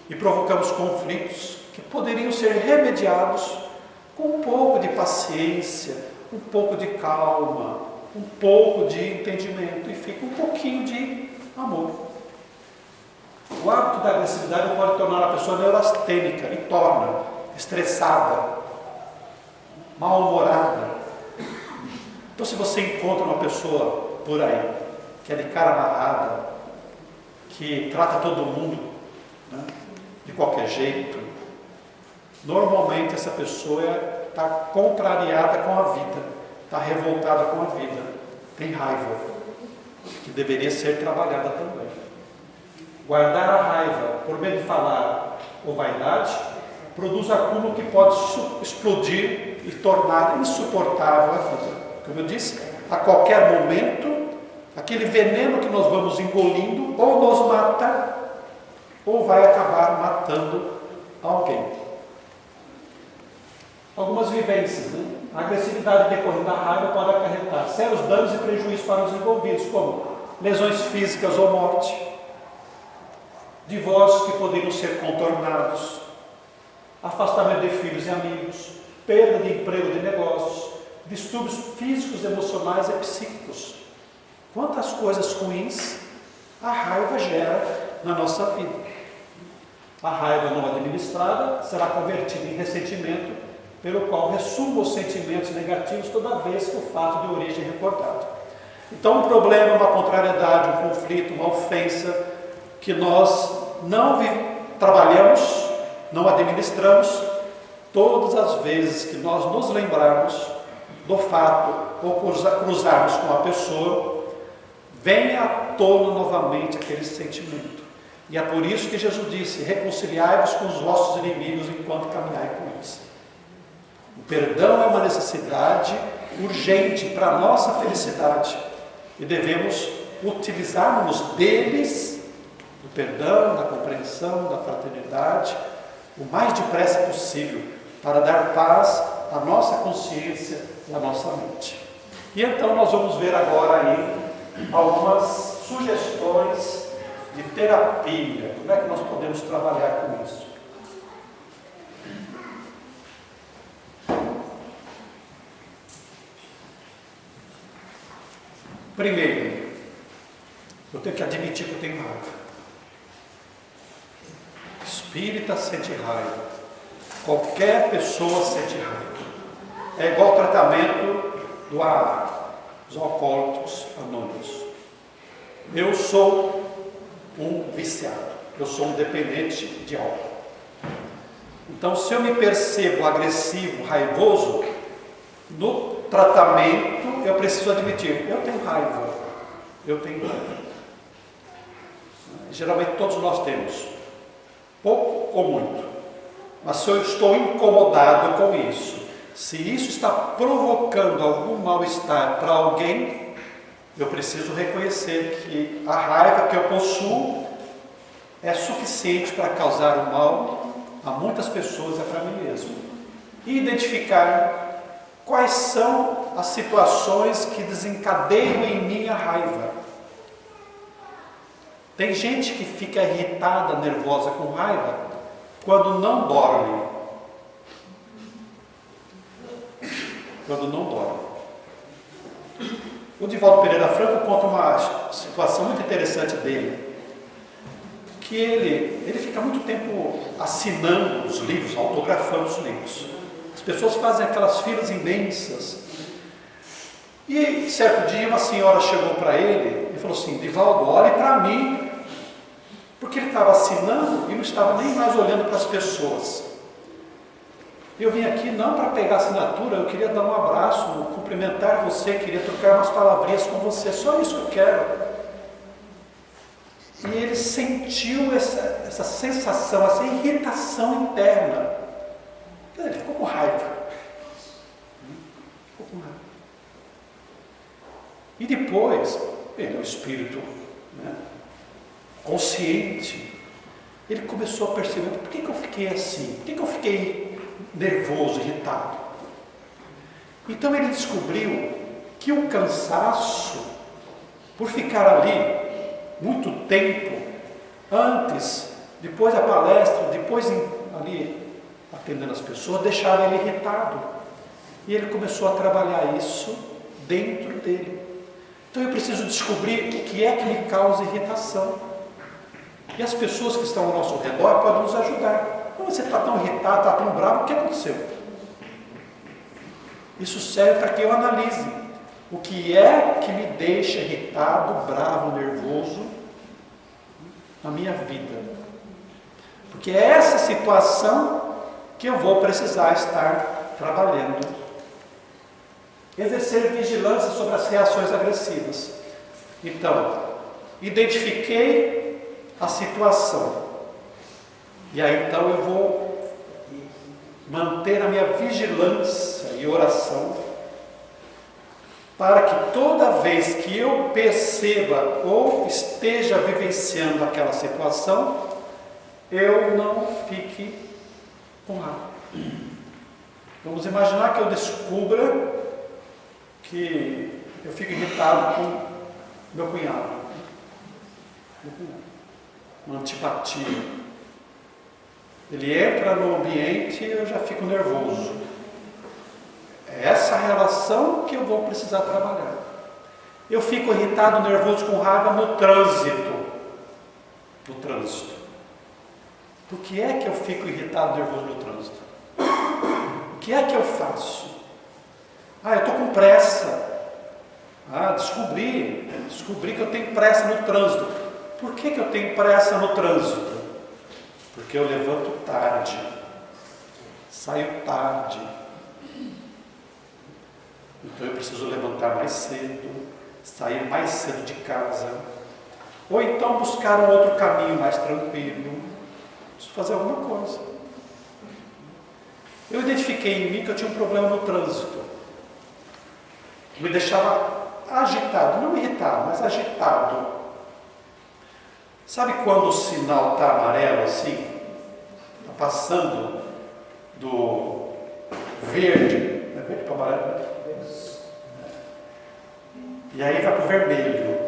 E provocamos conflitos que poderiam ser remediados com um pouco de paciência, um pouco de calma, um pouco de entendimento e fica um pouquinho de amor. O hábito da agressividade pode tornar a pessoa neurastênica e torna estressada, mal-humorada. Então, se você encontra uma pessoa por aí que é de cara amarrada, que trata todo mundo, né, de qualquer jeito, normalmente essa pessoa está contrariada com a vida, está revoltada com a vida, tem raiva, que deveria ser trabalhada também. Guardar a raiva por medo de falar ou vaidade produz acúmulo que pode explodir e tornar insuportável a vida. Como eu disse, a qualquer momento, aquele veneno que nós vamos engolindo ou nos mata ou vai acabar matando alguém. Algumas vivências, né? A agressividade decorrente da raiva pode acarretar sérios danos e prejuízos para os envolvidos, como lesões físicas ou morte, divórcios que poderiam ser contornados, afastamento de filhos e amigos, perda de emprego, de negócios, distúrbios físicos, emocionais e psíquicos. Quantas coisas ruins a raiva gera na nossa vida. A raiva não administrada será convertida em ressentimento, pelo qual ressumam os sentimentos negativos toda vez que o fato de origem é recordado. Então, um problema, uma contrariedade, um conflito, uma ofensa, que nós não trabalhamos, não administramos, todas as vezes que nós nos lembrarmos do fato ou cruzarmos com a pessoa, vem à tona novamente aquele sentimento. E é por isso que Jesus disse: reconciliai-vos com os vossos inimigos enquanto caminhai com eles. O perdão é uma necessidade urgente para a nossa felicidade. E devemos utilizarmos deles, do perdão, da compreensão, da fraternidade, o mais depressa possível, para dar paz à nossa consciência e à nossa mente. E então nós vamos ver agora aí algumas sugestões de terapia. Como é que nós podemos trabalhar com isso? Primeiro, eu tenho que admitir que eu tenho raiva. Espírita sente raiva. Qualquer pessoa sente raiva. É igual ao tratamento do AA, dos alcoólicos anônimos. Eu sou um viciado. Eu sou um dependente de álcool. Então, se eu me percebo agressivo, raivoso, no tratamento eu preciso admitir: eu tenho raiva. Eu tenho raiva. Geralmente todos nós temos, pouco ou muito. Mas se eu estou incomodado com isso, se isso está provocando algum mal-estar para alguém, eu preciso reconhecer que a raiva que eu possuo é suficiente para causar o mal a muitas pessoas e para mim mesmo. E identificar quais são as situações que desencadeiam em mim a raiva. Tem gente que fica irritada, nervosa, com raiva, quando não dorme. Quando não dorme. O Divaldo Pereira Franco conta uma situação muito interessante dele, que ele fica muito tempo assinando os livros, autografando os livros. As pessoas fazem aquelas filas imensas. E certo dia uma senhora chegou para ele e falou assim: Divaldo, olhe para mim. Porque ele estava assinando e não estava nem mais olhando para as pessoas. Eu vim aqui não para pegar assinatura, eu queria dar um abraço, cumprimentar você, queria trocar umas palavrinhas com você, só isso que eu quero. E ele sentiu essa sensação, essa irritação interna. Ele ficou com raiva. Ficou com raiva. E depois, ele é um espírito, né, consciente. Ele começou a perceber: por que eu fiquei assim? Por que eu fiquei nervoso, irritado? Então ele descobriu que o cansaço, por ficar ali muito tempo, antes, depois da palestra, depois ali atendendo as pessoas, deixava ele irritado. E ele começou a trabalhar isso dentro dele. Então eu preciso descobrir o que é que me causa irritação. E as pessoas que estão ao nosso redor podem nos ajudar. Você está tão irritado, está tão bravo, o que aconteceu? Isso serve para que eu analise o que é que me deixa irritado, bravo, nervoso na minha vida. Porque é essa situação que eu vou precisar estar trabalhando. Exercer vigilância sobre as reações agressivas. Então, identifiquei a situação. E aí então eu vou manter a minha vigilância e oração para que toda vez que eu perceba ou esteja vivenciando aquela situação, eu não fique com raiva. Vamos imaginar que eu descubra que eu fico irritado com meu cunhado. Uma antipatia. Ele entra no ambiente e eu já fico nervoso. É essa relação que eu vou precisar trabalhar. Eu fico irritado, nervoso, com raiva no trânsito. No trânsito. Por que é que eu fico irritado, nervoso no trânsito? O que é que eu faço? Eu estou com pressa. Descobri que eu tenho pressa no trânsito. Por que eu tenho pressa no trânsito? Porque eu levanto tarde, saio tarde. Então eu preciso levantar mais cedo, sair mais cedo de casa. Ou então buscar um outro caminho mais tranquilo. Preciso fazer alguma coisa. Eu identifiquei em mim que eu tinha um problema no trânsito. Me deixava agitado, não irritado, mas agitado. Sabe quando o sinal está amarelo assim? Está passando do verde, é verde para amarelo, né? E aí vai para o vermelho.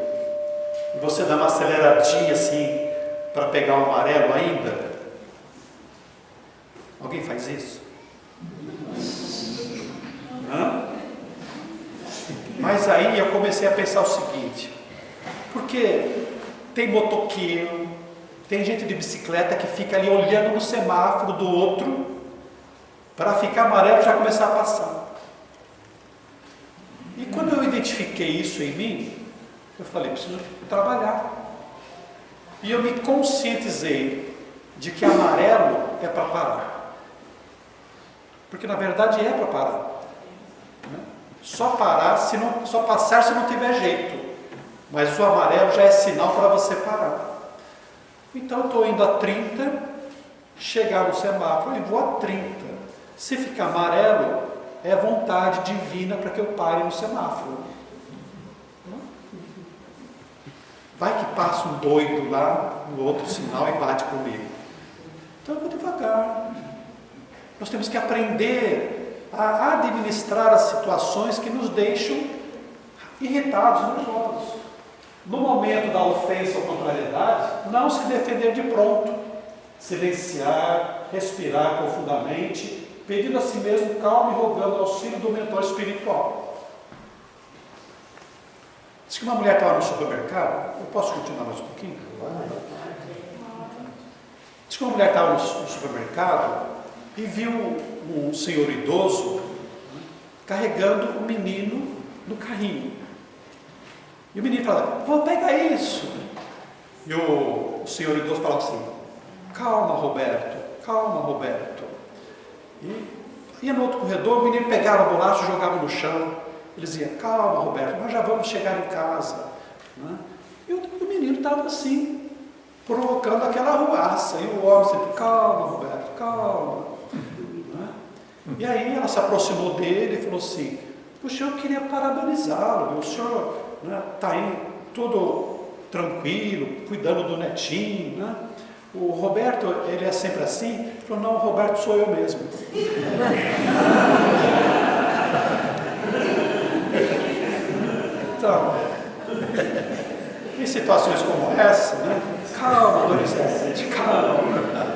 E você dá uma aceleradinha assim para pegar o amarelo ainda. Alguém faz isso? Mas aí eu comecei a pensar o seguinte: porque tem motoqueiro, tem gente de bicicleta que fica ali olhando no semáforo do outro para ficar amarelo e já começar a passar. E quando eu identifiquei isso em mim, eu falei, preciso trabalhar. E eu me conscientizei de que amarelo é para parar. Porque na verdade é para parar. Só parar, só passar se não tiver jeito. Mas o amarelo já é sinal para você parar. Então eu estou indo a 30, chegar no semáforo e vou a 30. Se ficar amarelo, é vontade divina para que eu pare no semáforo. Vai que passa um doido lá no outro sinal e bate comigo. Então eu vou devagar. Nós temos que aprender a administrar as situações que nos deixam irritados, nervosos. No momento da ofensa ou contrariedade, não se defender de pronto. Silenciar, respirar profundamente, pedindo a si mesmo calma e rogando auxílio do mentor espiritual. Diz que uma mulher estava no supermercado. Eu posso continuar mais um pouquinho? Diz que uma mulher estava no supermercado e viu um senhor idoso carregando um menino no carrinho. E o menino fala, vou pegar isso. E o senhor idoso fala assim, calma Roberto. E ia no outro corredor, o menino pegava a bolacha e jogava no chão. Ele dizia, calma Roberto, nós já vamos chegar em casa. E o menino estava assim, provocando aquela arruaça. E o homem sempre, calma Roberto, calma. E aí ela se aproximou dele e falou assim, puxa, eu queria parabenizá-lo, o senhor está aí todo tranquilo, cuidando do netinho, O Roberto, ele é sempre assim? Ele falou, não, o Roberto sou eu mesmo. Então, em situações como essa, calma, adolescente, calma.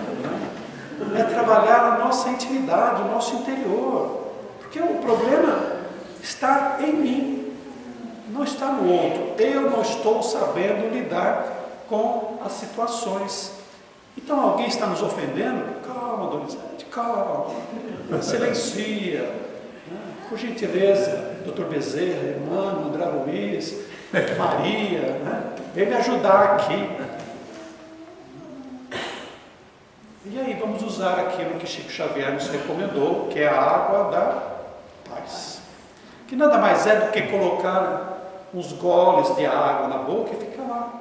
É trabalhar a nossa intimidade, o nosso interior. Porque o problema está em mim, não está no outro. Eu não estou sabendo lidar com as situações. Então alguém está nos ofendendo? Calma, adolescente, calma. Silencia. Por gentileza, Dr. Bezerra, Emmanuel, André Luiz, Maria, vem me ajudar aqui. E aí vamos usar aquilo que Chico Xavier nos recomendou, que é a água da paz. Que nada mais é do que colocar uns goles de água na boca e ficar lá.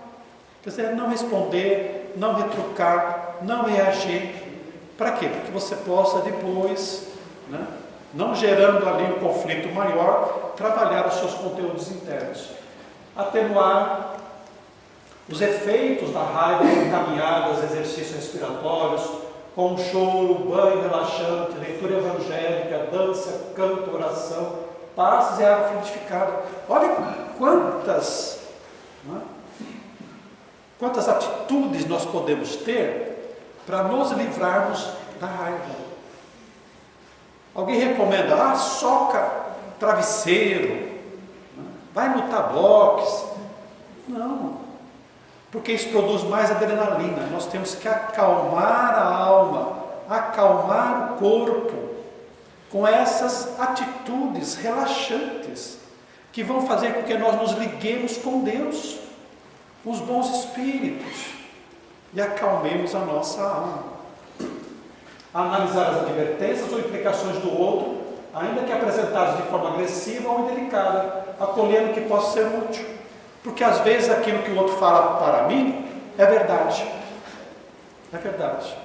Quer dizer, não responder, não retrucar, não reagir. Para quê? Para que você possa depois, não gerando ali um conflito maior, trabalhar os seus conteúdos internos. Atenuar os efeitos da raiva encaminhados, exercícios respiratórios, com um choro, banho relaxante, leitura evangélica, dança, canto, oração, passes e água fluidificada. Olha quantas atitudes nós podemos ter para nos livrarmos da raiva. Alguém recomenda, soca travesseiro, vai lutar boxe. Não, porque isso produz mais adrenalina. Nós temos que acalmar a alma, acalmar o corpo, com essas atitudes relaxantes, que vão fazer com que nós nos liguemos com Deus, com os bons espíritos, e acalmemos a nossa alma. Analisar as advertências ou implicações do outro, ainda que apresentadas de forma agressiva ou indelicada, acolhendo o que possa ser útil. Porque às vezes aquilo que o outro fala para mim é verdade. É verdade.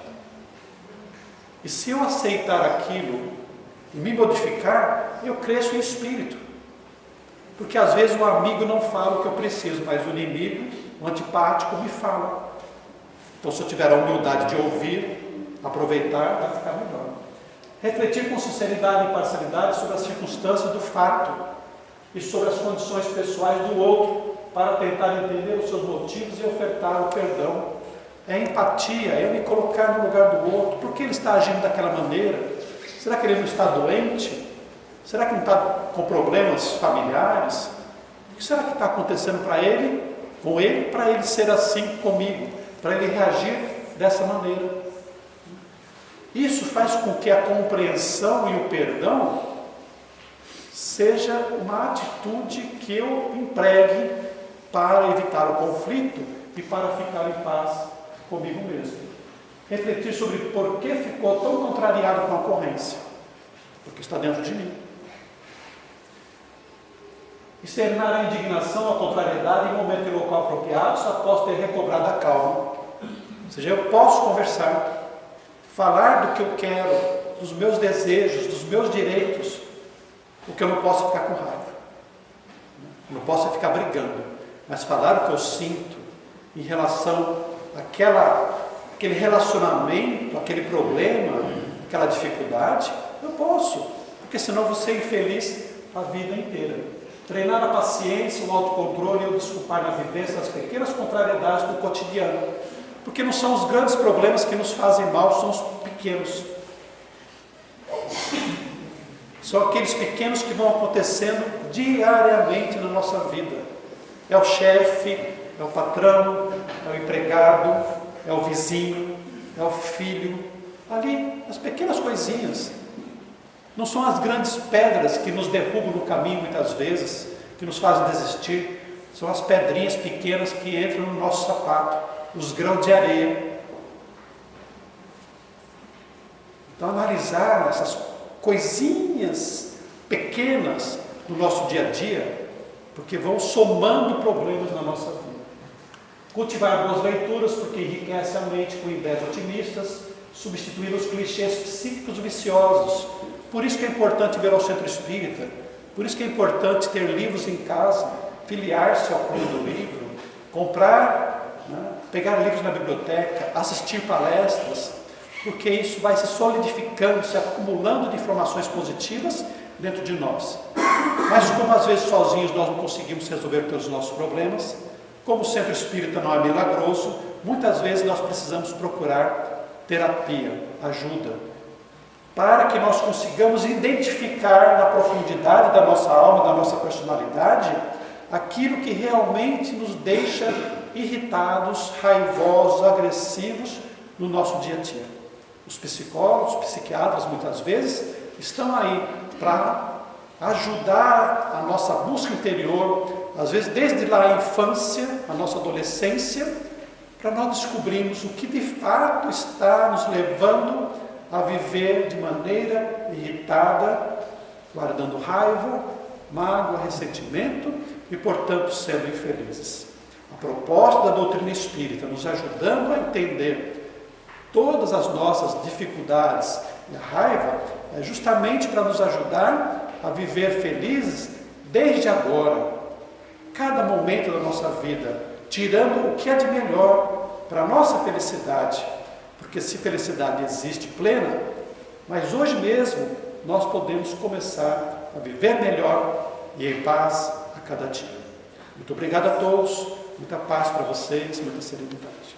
E se eu aceitar aquilo e me modificar, eu cresço em espírito. Porque às vezes o amigo não fala o que eu preciso, mas o inimigo, o antipático, me fala. Então, se eu tiver a humildade de ouvir, aproveitar, vai ficar melhor. Refletir com sinceridade e imparcialidade sobre as circunstâncias do fato e sobre as condições pessoais do outro, para tentar entender os seus motivos e ofertar o perdão. É empatia, é eu me colocar no lugar do outro. Por que ele está agindo daquela maneira? Será que ele não está doente? Será que não está com problemas familiares? O que será que está acontecendo para ele, para ele ser assim comigo, para ele reagir dessa maneira? Isso faz com que a compreensão e o perdão seja uma atitude que eu empregue para evitar o conflito e para ficar em paz comigo mesmo. Refletir sobre por que ficou tão contrariado com a ocorrência. Porque está dentro de mim. Externar a indignação, a contrariedade em momento e local apropriados, após ter recobrado a calma. Ou seja, eu posso conversar, falar do que eu quero, dos meus desejos, dos meus direitos, o que eu não posso ficar com raiva. Eu não posso ficar brigando. Mas falar o que eu sinto em relação àquele relacionamento, aquele problema, aquela dificuldade, eu posso, porque senão vou ser infeliz a vida inteira. Treinar a paciência, o autocontrole e o desculpar na vivência das pequenas contrariedades do cotidiano, porque não são os grandes problemas que nos fazem mal, são os pequenos. São aqueles pequenos que vão acontecendo diariamente na nossa vida. É o chefe, é o patrão, é o empregado, é o vizinho, é o filho. Ali, as pequenas coisinhas. Não são as grandes pedras que nos derrubam no caminho muitas vezes, que nos fazem desistir. São as pedrinhas pequenas que entram no nosso sapato, os grãos de areia. Então, analisar essas coisinhas pequenas do nosso dia a dia, porque vão somando problemas na nossa vida. Cultivar boas leituras, porque enriquece a mente com ideias otimistas, substituir os clichês psíquicos viciosos. Por isso que é importante ver ao centro espírita, por isso que é importante ter livros em casa, filiar-se ao clube do livro, comprar, pegar livros na biblioteca, assistir palestras, porque isso vai se solidificando, se acumulando de informações positivas dentro de nós. Mas como às vezes sozinhos nós não conseguimos resolver todos os nossos problemas, como o centro espírita não é milagroso, muitas vezes nós precisamos procurar terapia, ajuda, para que nós consigamos identificar na profundidade da nossa alma, da nossa personalidade, aquilo que realmente nos deixa irritados, raivosos, agressivos no nosso dia a dia. Os psicólogos, os psiquiatras, muitas vezes, estão aí para ajudar a nossa busca interior, às vezes desde lá a infância, a nossa adolescência, para nós descobrirmos o que de fato está nos levando a viver de maneira irritada, guardando raiva, mágoa, ressentimento e, portanto, sendo infelizes. A proposta da doutrina espírita, nos ajudando a entender todas as nossas dificuldades e a raiva, é justamente para nos ajudar a viver felizes desde agora, cada momento da nossa vida, tirando o que é de melhor para a nossa felicidade, porque se felicidade existe plena, mas hoje mesmo nós podemos começar a viver melhor e em paz a cada dia. Muito obrigado a todos, muita paz para vocês, muita serenidade.